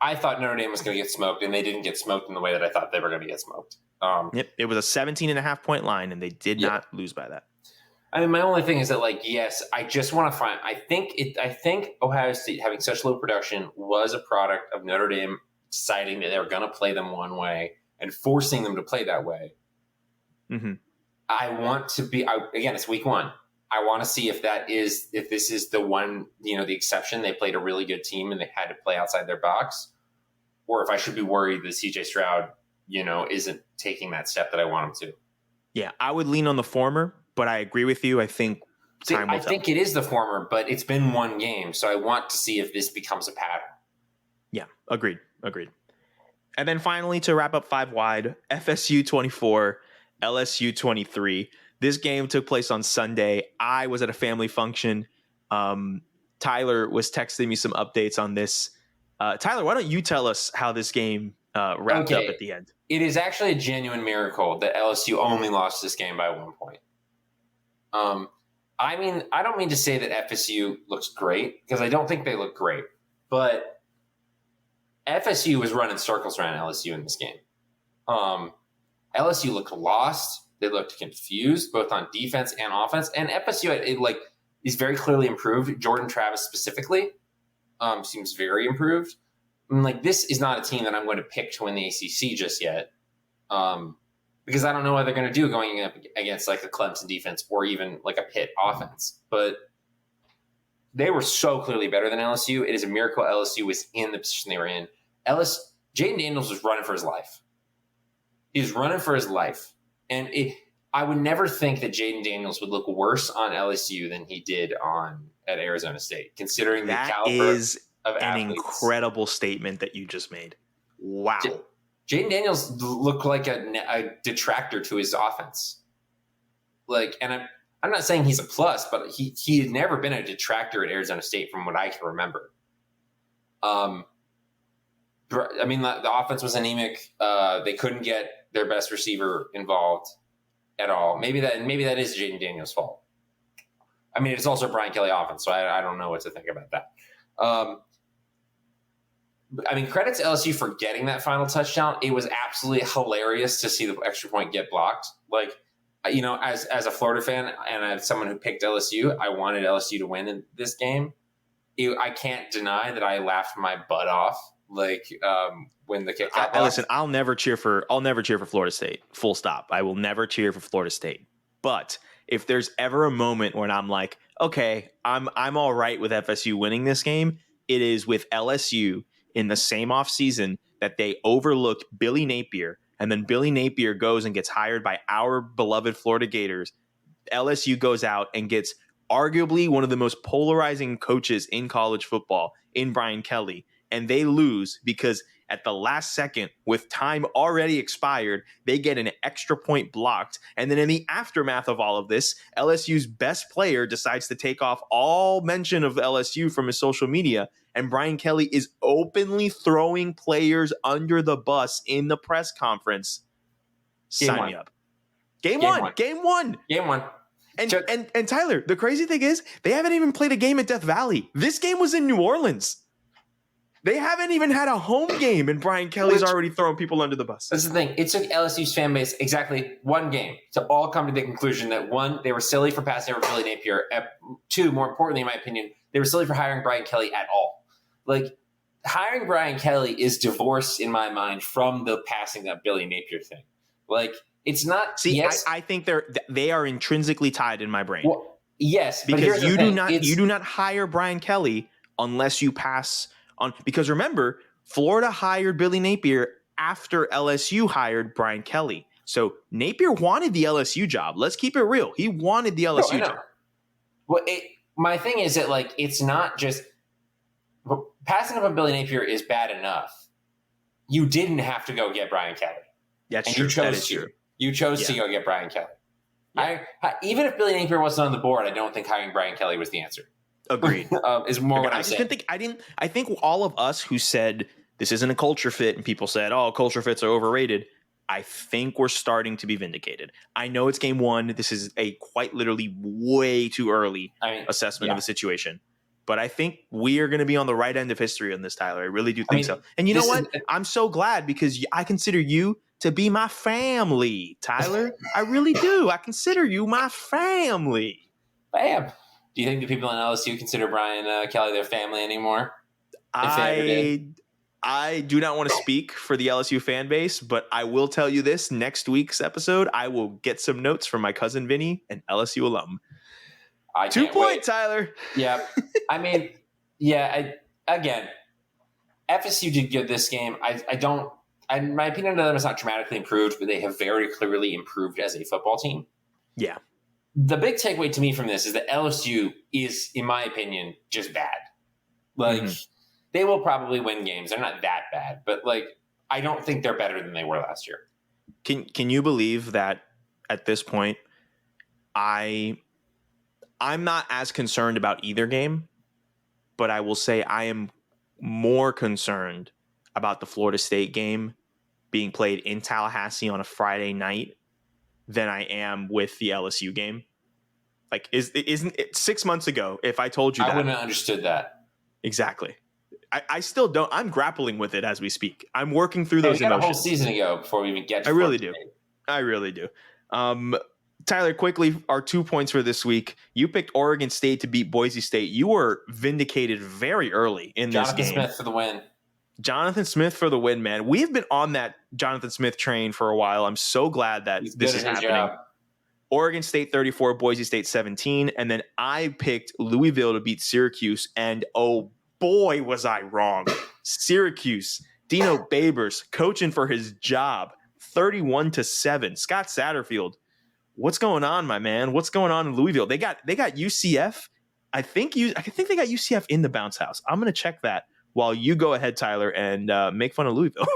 I thought Notre Dame was going to get smoked, and they didn't get smoked in the way that I thought they were going to get smoked. Yep, it was a 17.5-point line, and they did not lose by that. I mean, my only thing is that, like, yes, I just want to find. I think Ohio State having such low production was a product of Notre Dame deciding that they were going to play them one way and forcing them to play that way. Mm-hmm. I want to be again. It's week 1. I want to see if this is the one, the exception. They played a really good team and they had to play outside their box, or if I should be worried that CJ Stroud, isn't taking that step that I want him to. Yeah, I would lean on the former, but I agree with you. I think time will tell. I think it is the former, but it's been one game, so I want to see if this becomes a pattern. Yeah, agreed. And then finally, to wrap up 5 wide, FSU 24, LSU 23. This game took place on Sunday. I was at a family function. Tyler was texting me some updates on this. Tyler, why don't you tell us how this game wrapped up at the end? It is actually a genuine miracle that LSU only lost this game by 1 point. I mean, I don't mean to say that FSU looks great, because I don't think they look great, but FSU was running circles around LSU in this game. LSU looked lost. They looked confused, both on defense and offense. And FSU, is very clearly improved. Jordan Travis specifically seems very improved. I mean, this is not a team that I'm going to pick to win the ACC just yet, because I don't know what they're going to do going up against a Clemson defense or even a Pitt offense. But they were so clearly better than LSU. It is a miracle LSU was in the position they were in. Jaden Daniels was running for his life. He was running for his life. And I would never think that Jaden Daniels would look worse on LSU than he did at Arizona State, considering that the caliber is of an athletes. Incredible statement that you just made. Wow. Jaden Daniels looked like a detractor to his offense. And I'm not saying he's a plus, but he had never been a detractor at Arizona State from what I can remember. I mean, the offense was anemic. They couldn't get their best receiver involved at all. Maybe that is Jaden Daniels' fault. I mean, it's also Brian Kelly offense, so I don't know what to think about that. I mean, credit to LSU for getting that final touchdown. It was absolutely hilarious to see the extra point get blocked. As a Florida fan and as someone who picked LSU, I wanted LSU to win in this game. I can't deny that I laughed my butt off. When the kick got blocked. Listen, I'll never cheer for Florida State. Full stop. I will never cheer for Florida State. But if there's ever a moment when I'm like, okay, I'm all right with FSU winning this game, it is with LSU in the same offseason that they overlook Billy Napier, and then Billy Napier goes and gets hired by our beloved Florida Gators. LSU goes out and gets arguably one of the most polarizing coaches in college football in Brian Kelly, and they lose because at the last second, with time already expired, they get an extra point blocked. And then in the aftermath of all of this, LSU's best player decides to take off all mention of LSU from his social media. And Brian Kelly is openly throwing players under the bus in the press conference. Sign me up. Game one. And Tyler, the crazy thing is they haven't even played a game at Death Valley. This game was in New Orleans. They haven't even had a home game, and Brian Kelly's already throwing people under the bus. That's the thing. It took LSU's fan base exactly one game to all come to the conclusion that, one, they were silly for passing over Billy Napier. Two, more importantly, in my opinion, they were silly for hiring Brian Kelly at all. Like, hiring Brian Kelly is divorced in my mind from the passing that Billy Napier thing. Like, it's not. See, yes, I think they are intrinsically tied in my brain. Well, yes, because you do not hire Brian Kelly unless you pass on. Because remember, Florida hired Billy Napier after LSU hired Brian Kelly. So Napier wanted the LSU job. Let's keep it real. He wanted the LSU job. Well, my thing is that, like, it's not just passing up on Billy Napier is bad enough. You didn't have to go get Brian Kelly. That's and true. You chose that is to. True. You chose to go get Brian Kelly. Yeah. Even if Billy Napier wasn't on the board, I don't think hiring Brian Kelly was the answer. Agreed. Is more what I'm saying. I think all of us who said this isn't a culture fit and people said, oh, culture fits are overrated, I think we're starting to be vindicated. I know it's game one. This is a quite literally way too early assessment of the situation. But I think we are going to be on the right end of history on this, Tyler. I really do think so. And you know what? I'm so glad because I consider you to be my family, Tyler. I really do. I consider you my family. Bam. Do you think the people in LSU consider Brian Kelly their family anymore? I do not want to speak for the LSU fan base, but I will tell you this. Next week's episode, I will get some notes from my cousin Vinny, an LSU alum. 2 points, Tyler. Yeah. I mean, again, FSU did good this game. My opinion of them is not dramatically improved, but they have very clearly improved as a football team. Yeah. The big takeaway to me from this is that LSU is, in my opinion, just bad. Like, they will probably win games. They're not that bad, but, like, I don't think they're better than they were last year. Can you believe that at this point, I'm not as concerned about either game, but I will say I am more concerned about the Florida State game being played in Tallahassee on a Friday night than I am with the LSU game. Like, isn't it 6 months ago? If I told you that, I wouldn't have understood that. Exactly. I still don't. I'm grappling with it as we speak. I'm working through those we got emotions. a whole season ago before we even get to I really do. Tyler, quickly, our 2 points for this week. You picked Oregon State to beat Boise State. You were vindicated very early in this game. Jonathan Smith for the win. Jonathan Smith for the win, man. We've been on that Jonathan Smith train for a while. I'm so glad that this is happening. Job. Oregon State 34, Boise State 17. And then I picked Louisville to beat Syracuse. And oh boy, was I wrong. Syracuse, Dino Babers coaching for his job, 31-7. Scott Satterfield. What's going on, my man? What's going on in Louisville? They got UCF. I think they got UCF in the bounce house. I'm going to check that while you go ahead, Tyler, and make fun of Louisville.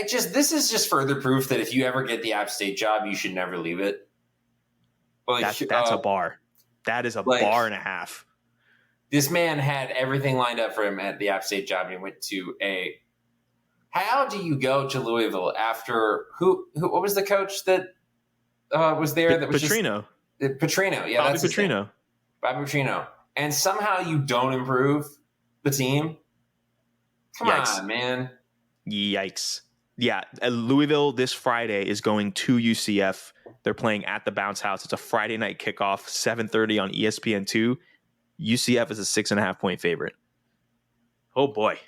This is just further proof that if you ever get the App State job, you should never leave it. Like, that's a bar. That is a bar and a half. This man had everything lined up for him at the App State job. He went to how do you go to Louisville after what was the coach that was there? That was Petrino. Petrino. Yeah, Bobby Petrino. Bobby Petrino. And somehow you don't improve the team. Come on, man. Yikes. Yeah, Louisville this Friday is going to UCF. They're playing at the Bounce House. It's a Friday night kickoff, 7:30 on ESPN2. UCF is a 6.5-point favorite. Oh, boy.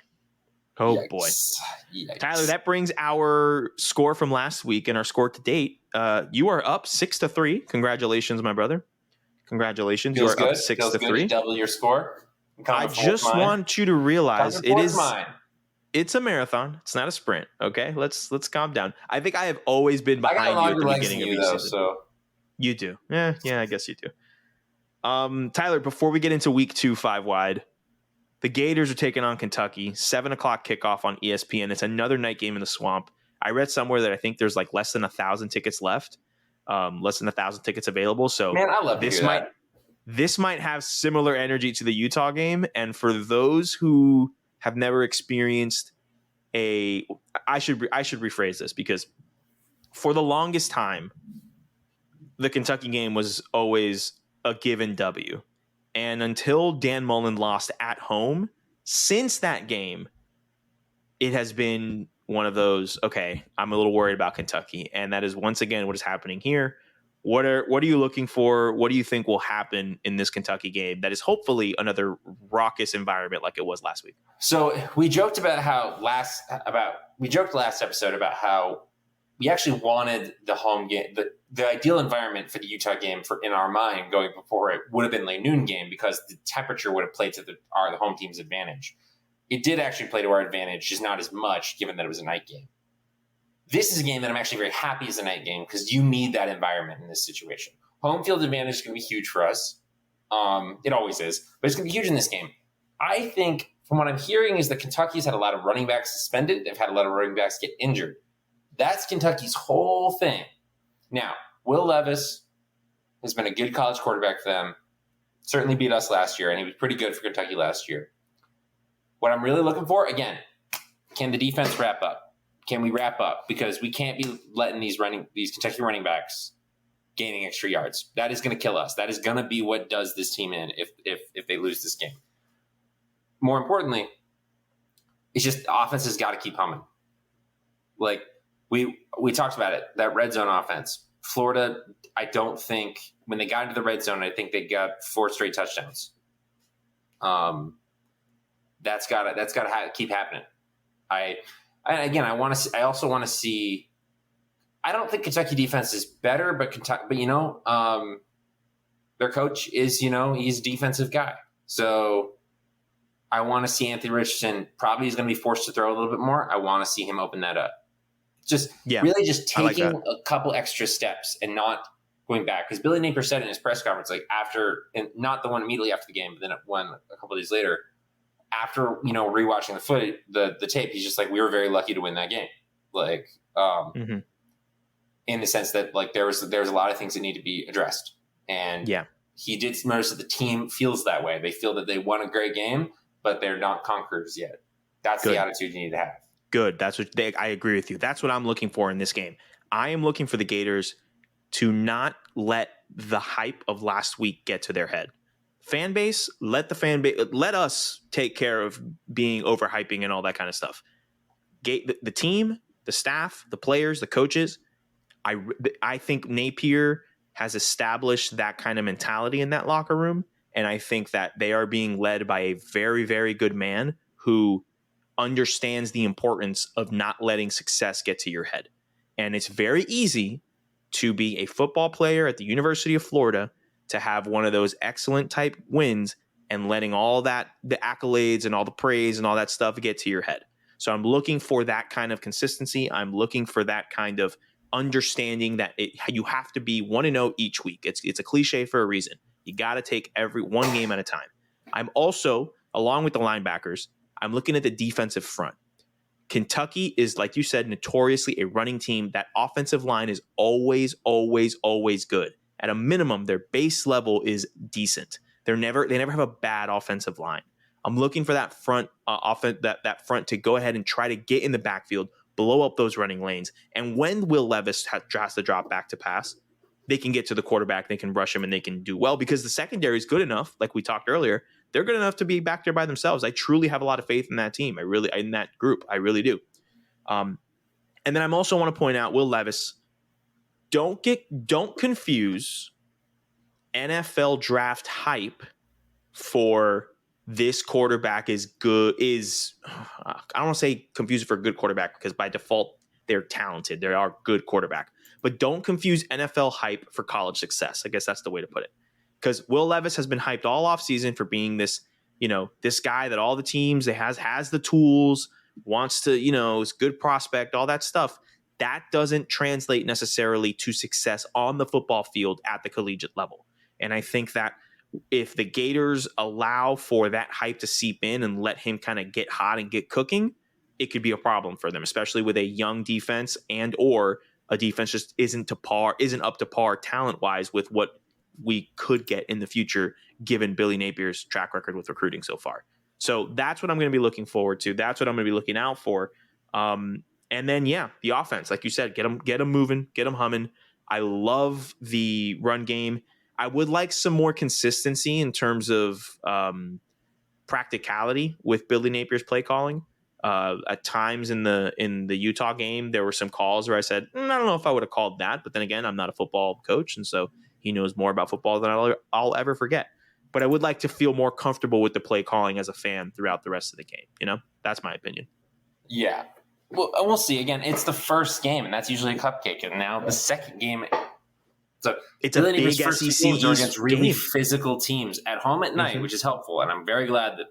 Oh, Yikes. boy. Yikes. Tyler, that brings our score from last week and our score to date. You are up 6-3. Congratulations, my brother. Congratulations. Feels you are good. up 6-3. Feels good to double your score. I just want you to realize it's a marathon. It's not a sprint. Okay, let's calm down. I think I have always been behind you at the beginning of each season. So. You do. Yeah, I guess you do. Tyler, before we get into week 2 5 wide, the Gators are taking on Kentucky. 7:00 kickoff on ESPN. It's another night game in the Swamp. I read somewhere that I think there's like less than 1,000 tickets left. Less than 1,000 tickets available. So man, I love this might have similar energy to the Utah game. And for those who have never experienced I should rephrase this because for the longest time, the Kentucky game was always a given W. And until Dan Mullen lost at home, since that game, it has been one of those, okay, I'm a little worried about Kentucky. And that is once again what is happening here. What are you looking for? What do you think will happen in this Kentucky game that is hopefully another raucous environment like it was last week? So we joked about last episode about how we actually wanted the home game, the ideal environment for the Utah game in our mind going before it would have been a noon game because the temperature would have played to the home team's advantage. It did actually play to our advantage, just not as much given that it was a night game. This is a game that I'm actually very happy is a night game because you need that environment in this situation. Home field advantage is going to be huge for us. It always is, but it's going to be huge in this game. I think from what I'm hearing is that Kentucky's had a lot of running backs suspended. They've had a lot of running backs get injured. That's Kentucky's whole thing. Now, Will Levis has been a good college quarterback for them. Certainly beat us last year, and he was pretty good for Kentucky last year. What I'm really looking for, again, can the defense wrap up? Can we wrap up? Because we can't be letting these Kentucky running backs gaining extra yards. That is going to kill us. That is going to be what does this team in if they lose this game. More importantly, it's just the offense has got to keep humming. Like we talked about it, that red zone offense. Florida, I don't think when they got into the red zone, I think they got 4 straight touchdowns. That's got to keep happening. I also want to see. I don't think Kentucky defense is better, but their coach is he's a defensive guy. So I want to see Anthony Richardson. Probably he's going to be forced to throw a little bit more. I want to see him open that up. Really just taking a couple extra steps and not going back. Because Billy Napier said in his press conference, and not the one immediately after the game, but then one a couple of days later. After rewatching the tape, he's just like, we were very lucky to win that game. In the sense that there was a lot of things that need to be addressed, and he did notice that the team feels that way. They feel that they won a great game, but they're not conquerors yet. That's the attitude you need to have. Good. I agree with you. That's what I'm looking for in this game. I am looking for the Gators to not let the hype of last week get to their head. Fan base, let us take care of being overhyping and all that kind of stuff. The team, the staff, the players, the coaches. I think Napier has established that kind of mentality in that locker room, and I think that they are being led by a very, very good man who understands the importance of not letting success get to your head. And it's very easy to be a football player at the University of Florida to have one of those excellent type wins and letting all that, the accolades and all the praise and all that stuff get to your head. So I'm looking for that kind of consistency. I'm looking for that kind of understanding that you have to be 1-0 each week. It's a cliche for a reason. You got to take every one game at a time. I'm also, along with the linebackers, I'm looking at the defensive front. Kentucky is, like you said, notoriously a running team. That offensive line is always, always, always good. At a minimum, their base level is decent. They never have a bad offensive line. I'm looking for that front that front to go ahead and try to get in the backfield, blow up those running lanes. And when Will Levis has to drop back to pass, they can get to the quarterback, they can rush him, and they can do well because the secondary is good enough. Like we talked earlier, they're good enough to be back there by themselves. I truly have a lot of faith in that team. In that group, I really do. And then I'm also want to point out Will Levis. Don't confuse NFL draft hype for this quarterback is good. I don't want to say confuse it for a good quarterback because by default they're talented. They are good quarterback. But don't confuse NFL hype for college success. I guess that's the way to put it. Because Will Levis has been hyped all offseason for being this, this guy that all the teams has the tools, wants to, is good prospect, all that stuff. That doesn't translate necessarily to success on the football field at the collegiate level. And I think that if the Gators allow for that hype to seep in and let him kind of get hot and get cooking, it could be a problem for them, especially with a young defense and or a defense just isn't up to par talent-wise with what we could get in the future given Billy Napier's track record with recruiting so far. So that's what I'm going to be looking forward to. That's what I'm going to be looking out for. And then, the offense, like you said, get them moving, get them humming. I love the run game. I would like some more consistency in terms of practicality with Billy Napier's play calling. At times in the Utah game, there were some calls where I said, I don't know if I would have called that. But then again, I'm not a football coach, and so he knows more about football than I'll ever forget. But I would like to feel more comfortable with the play calling as a fan throughout the rest of the game. That's my opinion. Yeah. Well, we'll see. Again, it's the first game, and that's usually a cupcake. And now the second game, it's a big first SEC games are against really game. physical teams at home at night, which is helpful. And I'm very glad that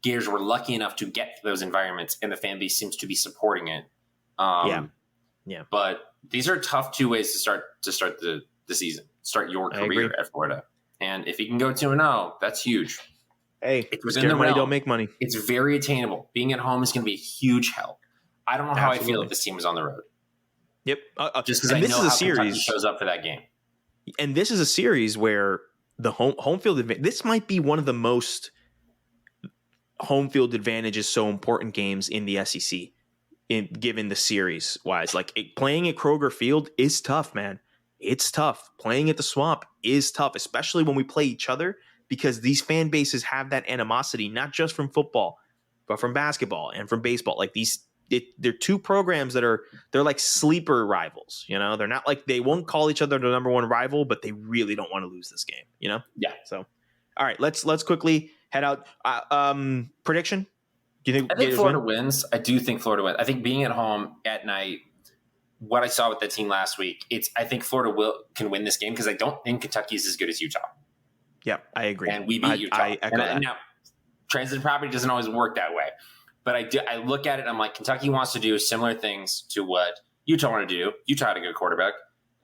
Gators were lucky enough to get those environments, and the fan base seems to be supporting it. Yeah. But these are tough 2 ways to start the season. Start your career at Florida, and if you can go 2-0, that's huge. Hey, scared money don't make money. It's very attainable. Being at home is going to be a huge help. I don't know how I feel if this team was on the road. Yep. Just because I know how Kentucky shows up for that game. And this is a series where the home field advantage. This might be one of the most home field advantages so important games in the SEC. Given the series wise, playing at Kroger Field is tough, man. It's tough. Playing at the Swamp is tough, especially when we play each other, because these fan bases have that animosity, not just from football, but from basketball and from baseball. They're two programs they're like sleeper rivals. They're not they won't call each other the number one rival, but they really don't want to lose this game. Yeah. So, all right, let's quickly head out. Prediction. Do you think I think Florida wins? I do think Florida wins. I think being at home at night, what I saw with the team last week, I think Florida can win this game because I don't think Kentucky is as good as Utah. Yeah, I agree. And we beat Utah. I echo that. Now, transitive property doesn't always work that way. But I look at it and I'm like, Kentucky wants to do similar things to what Utah wanted to do. Utah had a good quarterback,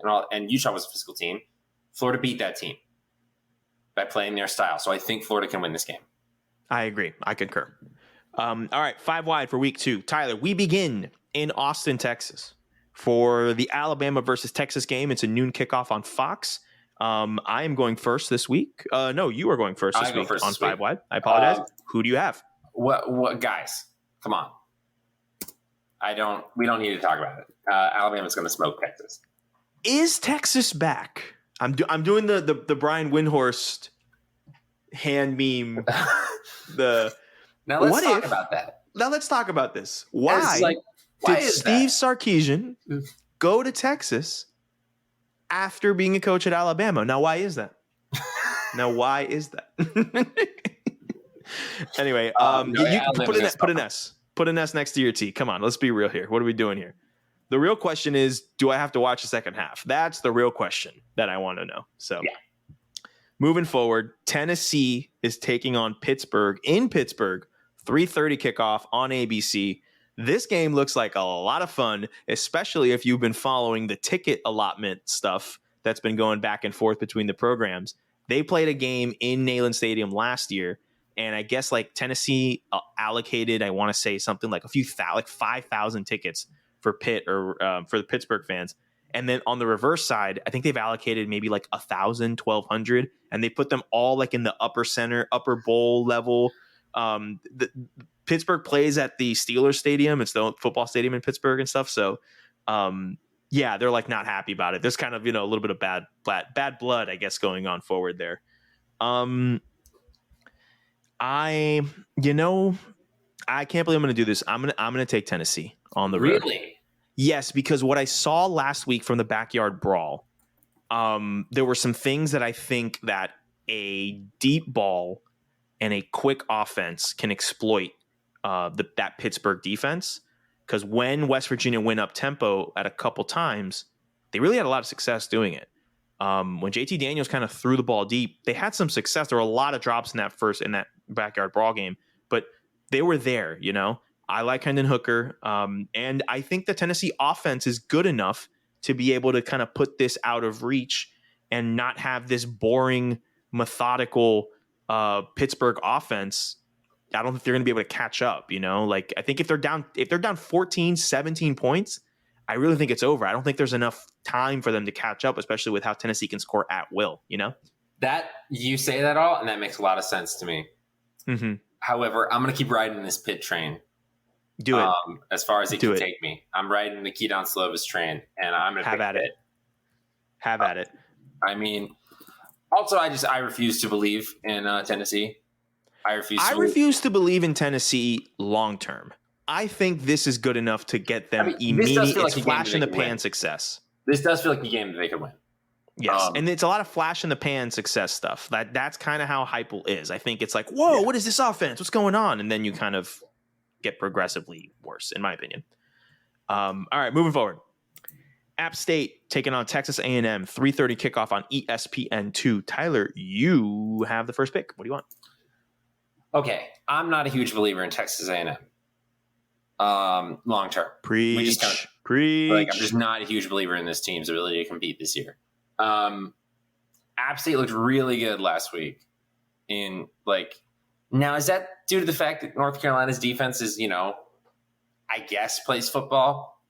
and Utah was a physical team. Florida beat that team by playing their style. So I think Florida can win this game. I agree. I concur. All right, 5 wide for week 2. Tyler, we begin in Austin, Texas for the Alabama versus Texas game. It's a noon kickoff on Fox. I am going first this week. No, you are going first this week on 5 wide. I apologize. Who do you have? What guys? Come on. We don't need to talk about it. Alabama's going to smoke Texas. Is Texas back? I'm doing the Brian Windhorst hand meme. Now let's talk about that. Now let's talk about this. Why did Steve Sarkisian go to Texas after being a coach at Alabama? Now, why is that? Anyway, you put an S. Put an S next to your T. Come on, let's be real here. What are we doing here? The real question is, do I have to watch the second half? That's the real question that I want to know. So, moving forward, Tennessee is taking on Pittsburgh in Pittsburgh. 3:30 kickoff on ABC. This game looks like a lot of fun, especially if you've been following the ticket allotment stuff that's been going back and forth between the programs. They played a game in Neyland Stadium last year, and I guess Tennessee allocated, I want to say something like 5,000 tickets for Pitt or for the Pittsburgh fans. And then on the reverse side, I think they've allocated maybe 1,000, 1,200, and they put them all in the upper bowl level. The Pittsburgh plays at the Steelers Stadium. It's the football stadium in Pittsburgh and stuff. So, they're not happy about it. There's kind of, a little bit of bad blood, I guess, going on forward there. I can't believe I'm going to do this. I'm going to take Tennessee on the road. Really? Yes, because what I saw last week from the backyard brawl, there were some things that I think that a deep ball and a quick offense can exploit that Pittsburgh defense. Because when West Virginia went up tempo at a couple times, they really had a lot of success doing it. When JT Daniels kind of threw the ball deep, they had some success. There were a lot of drops in that backyard brawl game, but they were there. I like Hendon Hooker, and I think the Tennessee offense is good enough to be able to kind of put this out of reach and not have this boring, methodical Pittsburgh offense. I don't think they're going to be able to catch up. I think if they're down 14, 17 points, I really think it's over. I don't think there's enough time for them to catch up, especially with how Tennessee can score at will. That you say that all, and that makes a lot of sense to me. Mm-hmm. However, I'm going to keep riding this Pitt train. Do it. As far as it can take me. I'm riding the Keaton Slovis train, and I'm going to have at it. Have at it. I mean, also, I refuse to believe in Tennessee. I refuse to believe in Tennessee long term. I think this is good enough to get them immediate. It's flash in the pan success. This does feel like a game that they could win. Yes, and it's a lot of flash in the pan success stuff. That's kind of how Heupel is. I think it's like, whoa, what is this offense? What's going on? And then you kind of get progressively worse, in my opinion. All right, moving forward. App State taking on Texas A&M, 3:30 kickoff on ESPN2. Tyler, you have the first pick. What do you want? Okay, I'm not a huge believer in Texas A&M. Long term. Preach. Like, I'm just not a huge believer in this team's ability to compete this year. App State looked really good last week. Now is that due to the fact that North Carolina's defense is, I guess plays football?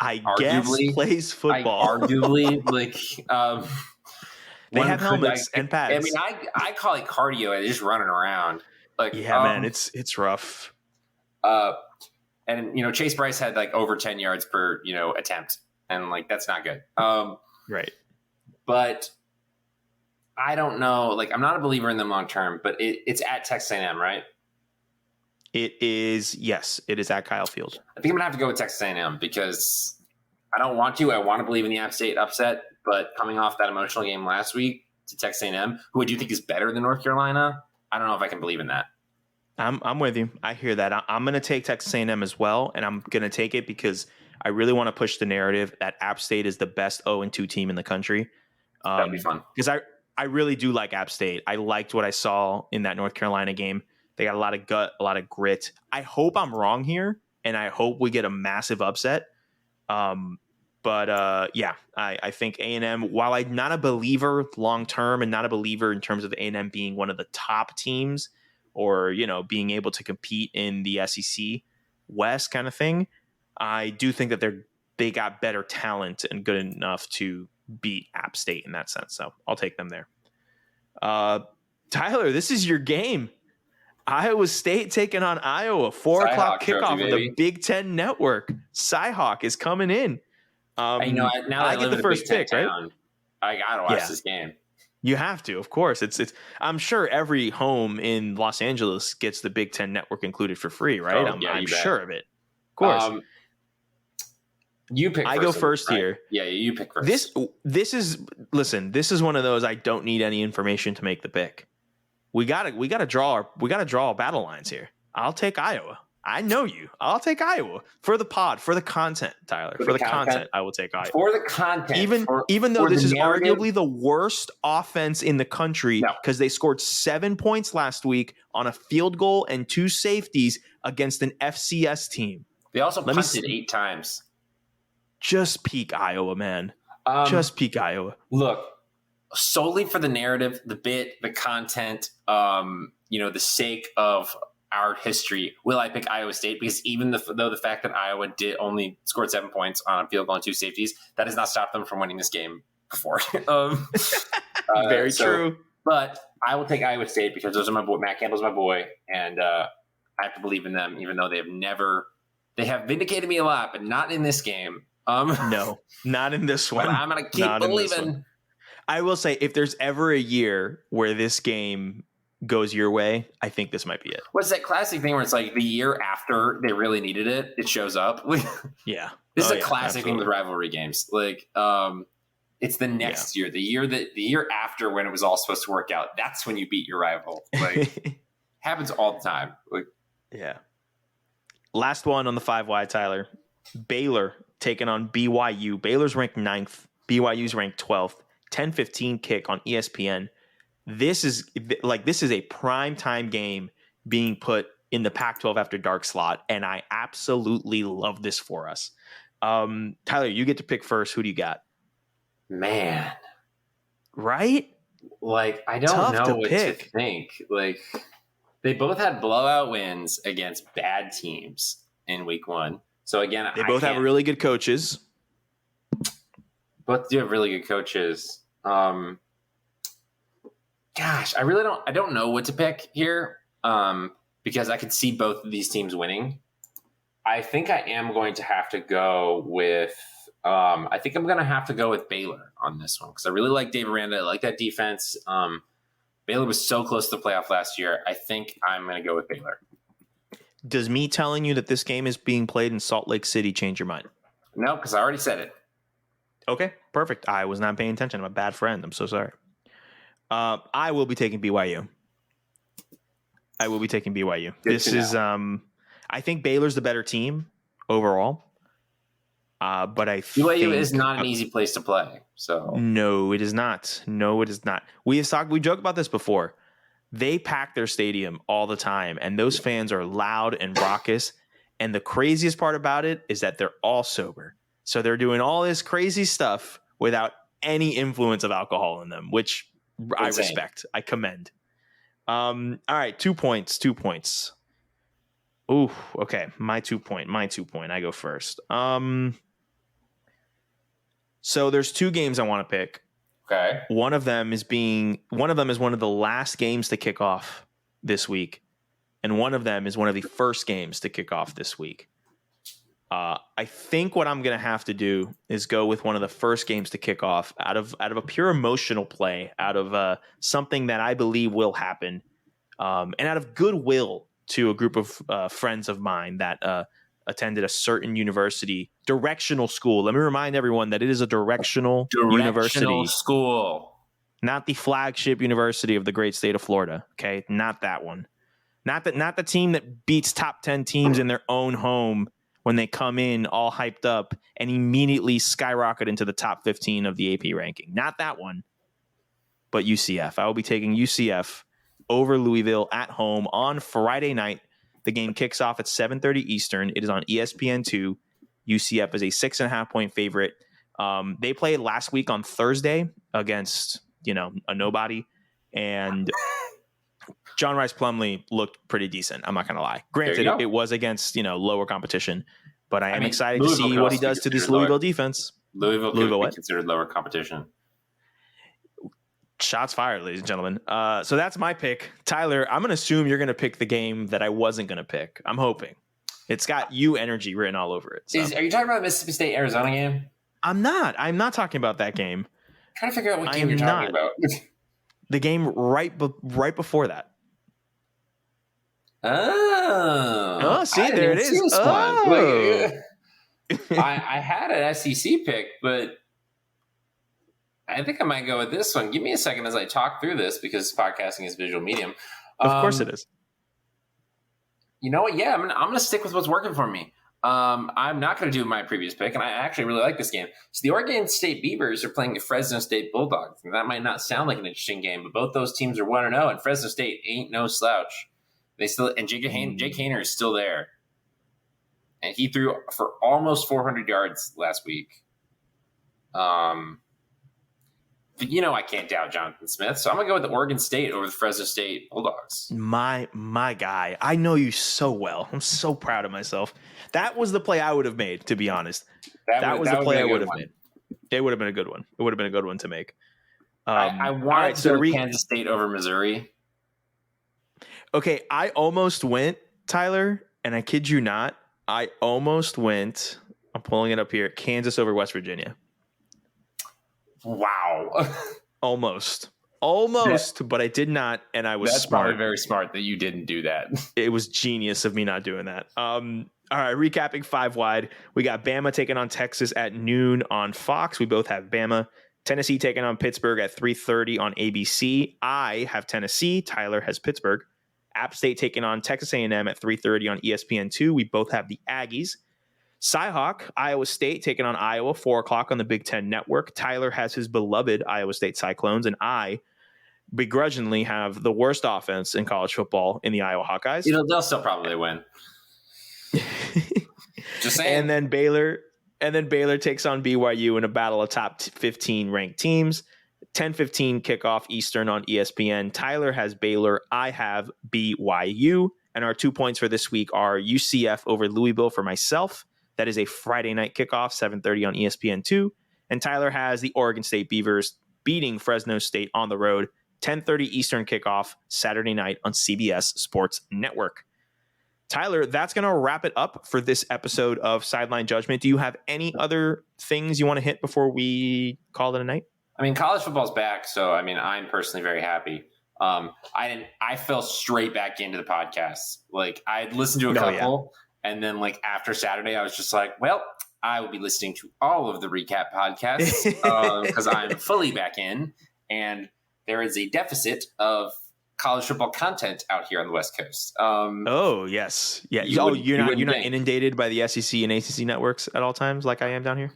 Arguably plays football. They have helmets and pads. I mean, I call it cardio. They're just running around. Man, it's rough. And Chase Bryce had over 10 yards per attempt, and that's not good. Right. But I don't know. I'm not a believer in them long term. But it's at Texas A&M, right? It is. Yes, it is at Kyle Field. I think I'm gonna have to go with Texas A&M because I don't want to. I want to believe in the App State upset, but coming off that emotional game last week to Texas A&M, who I do think is better than North Carolina, I don't know if I can believe in that. I'm with you. I hear that. I'm going to take Texas A&M as well, and I'm going to take it because I really want to push the narrative that App State is the best 0-2 team in the country. That'd be fun. Because I really do like App State. I liked what I saw in that North Carolina game. They got a lot of gut, a lot of grit. I hope I'm wrong here, and I hope we get a massive upset. I think A&M, while I'm not a believer long-term and not a believer in terms of A&M being one of the top teams or, being able to compete in the SEC West kind of thing, I do think that they got better talent and good enough to beat App State in that sense. So I'll take them there. Tyler, this is your game. Iowa State taking on Iowa, 4 o'clock kickoff on the Big Ten Network. Cyhawk is coming in. Now that I get the first pick, right? I gotta watch this game. You have to, of course. It's. I'm sure every home in Los Angeles gets the Big Ten Network included for free, right? I'm sure of it. Of course. You pick. I go first right? here. Yeah, you pick first. This is one of those I don't need any information to make the pick. We gotta draw battle lines here. I'll take Iowa. I know you. I'll take Iowa for the pod, for the content, Tyler. For the content, I will take Iowa. For the content. Even though this is arguably the worst offense in the country because they scored 7 points last week on a field goal and 2 safeties against an FCS team. They also punted 8 times. Just peak Iowa, man. Just peak Iowa. Look, solely for the narrative, the bit, the content, the sake of our history, will I pick Iowa State? Because even though the fact that Iowa did only scored 7 points on a field goal and 2 safeties, that has not stopped them from winning this game before. Very true. But I will take Iowa State because those are my boy. Matt Campbell's my boy, and I have to believe in them, even though they have vindicated me a lot, but not in this game. No, not in this one. But I'm gonna keep believing. I will say, if there's ever a year where this game goes your way, I think this might be it. What's that classic thing where it's like the year after they really needed it, it shows up? Yeah. This is a classic thing with rivalry games. It's the next year, the year after when it was all supposed to work out. That's when you beat your rival. Happens all the time. Yeah. Last one on the 5 wide, Tyler. Baylor taking on BYU. Baylor's ranked 9th. BYU's ranked 12th. 10:15 kick on ESPN. This is a prime time game being put in the Pac-12 after dark slot, and I absolutely love this for us. Tyler, you get to pick first. Who do you got? Man, right? I don't know what to think. They both had blowout wins against bad teams in week 1. So again, they both have really good coaches. Both do have really good coaches. Gosh, I don't know what to pick here because I could see both of these teams winning. I think I am going to have to go with. I think I'm going to have to go with Baylor on this one because I really like Dave Aranda. I like that defense. Baylor was so close to the playoff last year. I think I'm going to go with Baylor. Does me telling you that this game is being played in Salt Lake City change your mind? No, because I already said it. Okay, perfect. I was not paying attention. I'm a bad friend. I'm so sorry. I will be taking BYU. This is, I think Baylor's the better team overall. But I BYU is not an easy place to play. So no, it is not. We joked about this before. They pack their stadium all the time, and those fans are loud and raucous. And the craziest part about it is that they're all sober. So they're doing all this crazy stuff without any influence of alcohol in them, which I respect. I commend. All right, 2 points. Ooh, okay. My 2 point. I go first. So there's 2 games I want to pick. okay, One of them is one of the last games to kick off this week, and one of them is one of the first games to kick off this week. I think what I'm going to have to do is go with one of the first games to kick off out of a pure emotional play, out of something that I believe will happen, and out of goodwill to a group of friends of mine that attended a certain directional school. Let me remind everyone that it is a directional university school, not the flagship university of the great state of Florida. Okay, not that one, not the team that beats top 10 teams in their own home when they come in all hyped up and immediately skyrocket into the top 15 of the AP ranking. Not that one, but UCF. I will be taking UCF over Louisville at home on Friday night. The game kicks off at 7:30 Eastern. It is on ESPN2. UCF is a 6.5 point favorite. They played last week on Thursday against, a nobody. And John Rice Plumlee looked pretty decent. I'm not going to lie. Granted, it was against, lower competition, but I am excited to see what he does to this Louisville defense. Louisville could what? be considered lower competition. Shots fired, ladies and gentlemen. So that's my pick. Tyler, I'm going to assume you're going to pick the game that I wasn't going to pick. I'm hoping. It's got you energy written all over it. So. Are you talking about the Mississippi State Arizona game? I'm not talking about that game. I'm trying to figure out what game you're talking about. The game right before that. Oh, see, there it is. I had an SEC pick, but I think I might go with this one. Give me a second as I talk through this because podcasting is visual medium. Of course it is. You know what? Yeah, I'm going to stick with what's working for me. I'm not going to do my previous pick, and I actually really like this game. So the Oregon State Beavers are playing the Fresno State Bulldogs. And that might not sound like an interesting game, but both those teams are 1-0, and Fresno State ain't no slouch. Jake Haener is still there. And he threw for almost 400 yards last week. But I can't doubt Jonathan Smith, so I'm going to go with the Oregon State over the Fresno State Bulldogs. My guy. I know you so well. I'm so proud of myself. That was the play I would have made, to be honest. That was the play I would have made. It would have been a good one. It would have been a good one to make. I wanted to go Kansas State over Missouri. Okay, I almost went, Tyler, and I kid you not, I almost went, I'm pulling it up here, Kansas over West Virginia. Wow. Almost, but I did not, and I was That's smart. probably very smart that you didn't do that. It was genius of me not doing that. All right, recapping 5 wide. We got Bama taking on Texas at noon on Fox. We both have Bama. Tennessee taking on Pittsburgh at 3:30 on ABC. I have Tennessee. Tyler has Pittsburgh. App State taking on Texas A&M at 3:30 on ESPN2. We both have the Aggies. Cyhawk, Iowa State taking on Iowa, 4 o'clock on the Big Ten Network. Tyler has his beloved Iowa State Cyclones, and I begrudgingly have the worst offense in college football in the Iowa Hawkeyes. They'll still probably win. Just saying. And then Baylor takes on BYU in a battle of top 15 ranked teams. 10:15 kickoff Eastern on ESPN. Tyler has Baylor. I have BYU. And our 2 points for this week are UCF over Louisville for myself. That is a Friday night kickoff, 7:30 on ESPN2. And Tyler has the Oregon State Beavers beating Fresno State on the road, 10:30 Eastern kickoff, Saturday night on CBS Sports Network. Tyler, that's going to wrap it up for this episode of Sideline Judgment. Do you have any other things you want to hit before we call it a night? I mean, college football's back, so I mean, I'm personally very happy. I fell straight back into the podcast. Like, I'd listened to a couple, and then like after Saturday, I was just like, well, I will be listening to all of the recap podcasts because I'm fully back in, and there is a deficit of college football content out here on the West Coast. Oh yes, yeah. You're not inundated by the SEC and ACC networks at all times like I am down here.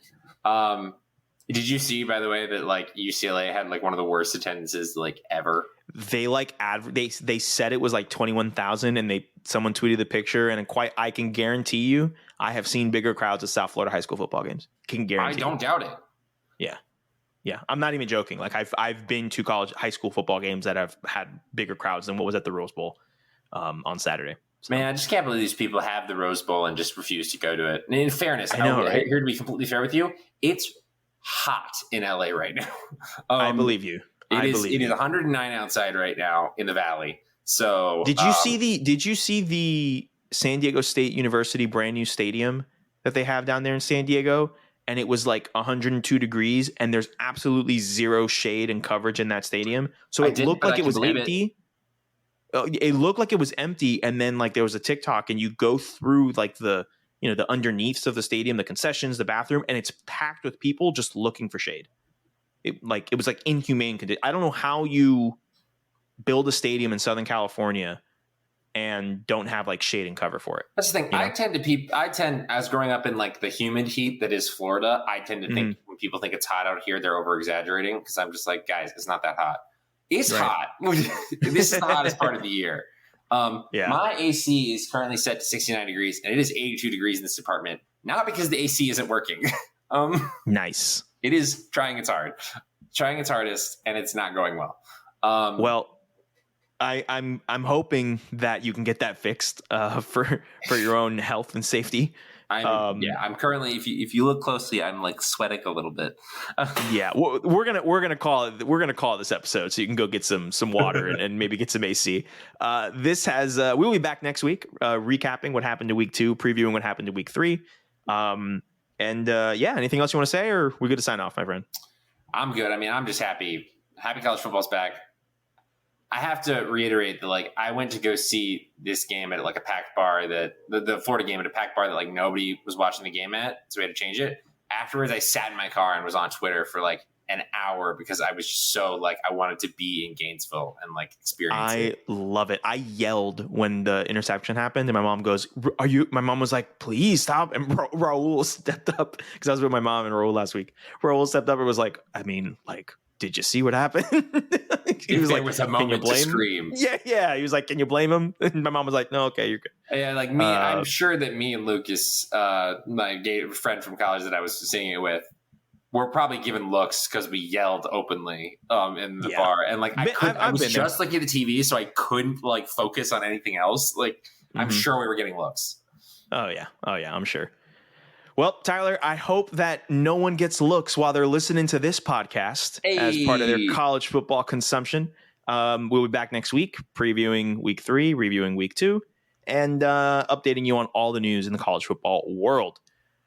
Did you see, by the way, that like UCLA had like one of the worst attendances like ever? They like they said it was like 21,000, and someone tweeted the picture, and I can guarantee you, I have seen bigger crowds at South Florida high school football games. Can guarantee. I don't doubt it. Yeah, I'm not even joking. Like I've been to high school football games that have had bigger crowds than what was at the Rose Bowl on Saturday. So. Man, I just can't believe these people have the Rose Bowl and just refuse to go to it. And in fairness, here to be completely fair with you, it's hot in LA right now. I believe you. It is 109 outside right now in the Valley. So did you see the San Diego State University brand new stadium that they have down there in San Diego? And it was like 102 degrees, and there's absolutely zero shade and coverage in that stadium. So it looked like it was empty. It looked like it was empty, and then like there was a TikTok, and you go through like the underneaths of the stadium, the concessions, the bathroom, and it's packed with people just looking for shade. It was like inhumane condition. I don't know how you build a stadium in Southern California and don't have like shade and cover for it. That's the thing. I tend, as growing up in like the humid heat that is Florida, I tend to think when people think it's hot out here, they're over exaggerating, because I'm just like, guys, it's not that hot. It's hot. This is the hottest part of the year. My AC is currently set to 69 degrees, and it is 82 degrees in this apartment. Not because the AC isn't working. Nice. It is trying its hardest, and it's not going well. I'm hoping that you can get that fixed for your own health and safety. I'm currently, if you look closely, I'm like sweating a little bit. We're gonna call it this episode, so you can go get some water and maybe get some AC. We'll be back next week, recapping what happened to week 2, previewing what happened to week 3. Anything else you want to say, or we good to sign off, my friend? I'm good. I mean, I'm just happy college football's back. I have to reiterate that, like, I went to go see this game at like a packed bar that the Florida game at a packed bar that like nobody was watching the game at, so we had to change it. Afterwards, I sat in my car and was on Twitter for like an hour because I was just so like I wanted to be in Gainesville and like experience it. I love it. I yelled when the interception happened, and my mom goes, "Are you?" My mom was like, "Please stop!" And Raul stepped up because I was with my mom and Raul last week. Raul stepped up and was like, "I mean, like, did you see what happened?" He was like, "There was a moment to scream." Yeah. He was like, "Can you blame him?" And my mom was like, "No, okay, you're good." Yeah, like me, I'm sure that me and Lucas, my gay friend from college that I was singing it with, were probably given looks because we yelled openly in the bar, and like I was just looking at the TV, so I couldn't like focus on anything else. Like I'm sure we were getting looks. Oh yeah, I'm sure. Well, Tyler, I hope that no one gets looks while they're listening to this podcast as part of their college football consumption. We'll be back next week, previewing week 3, reviewing week 2, and updating you on all the news in the college football world.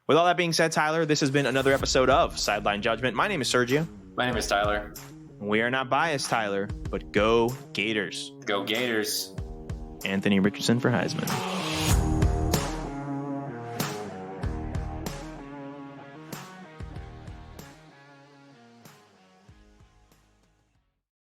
With all that being said, Tyler, this has been another episode of Sideline Judgment. My name is Sergio. My name is Tyler. We are not biased, Tyler, but go Gators. Go Gators. Anthony Richardson for Heisman.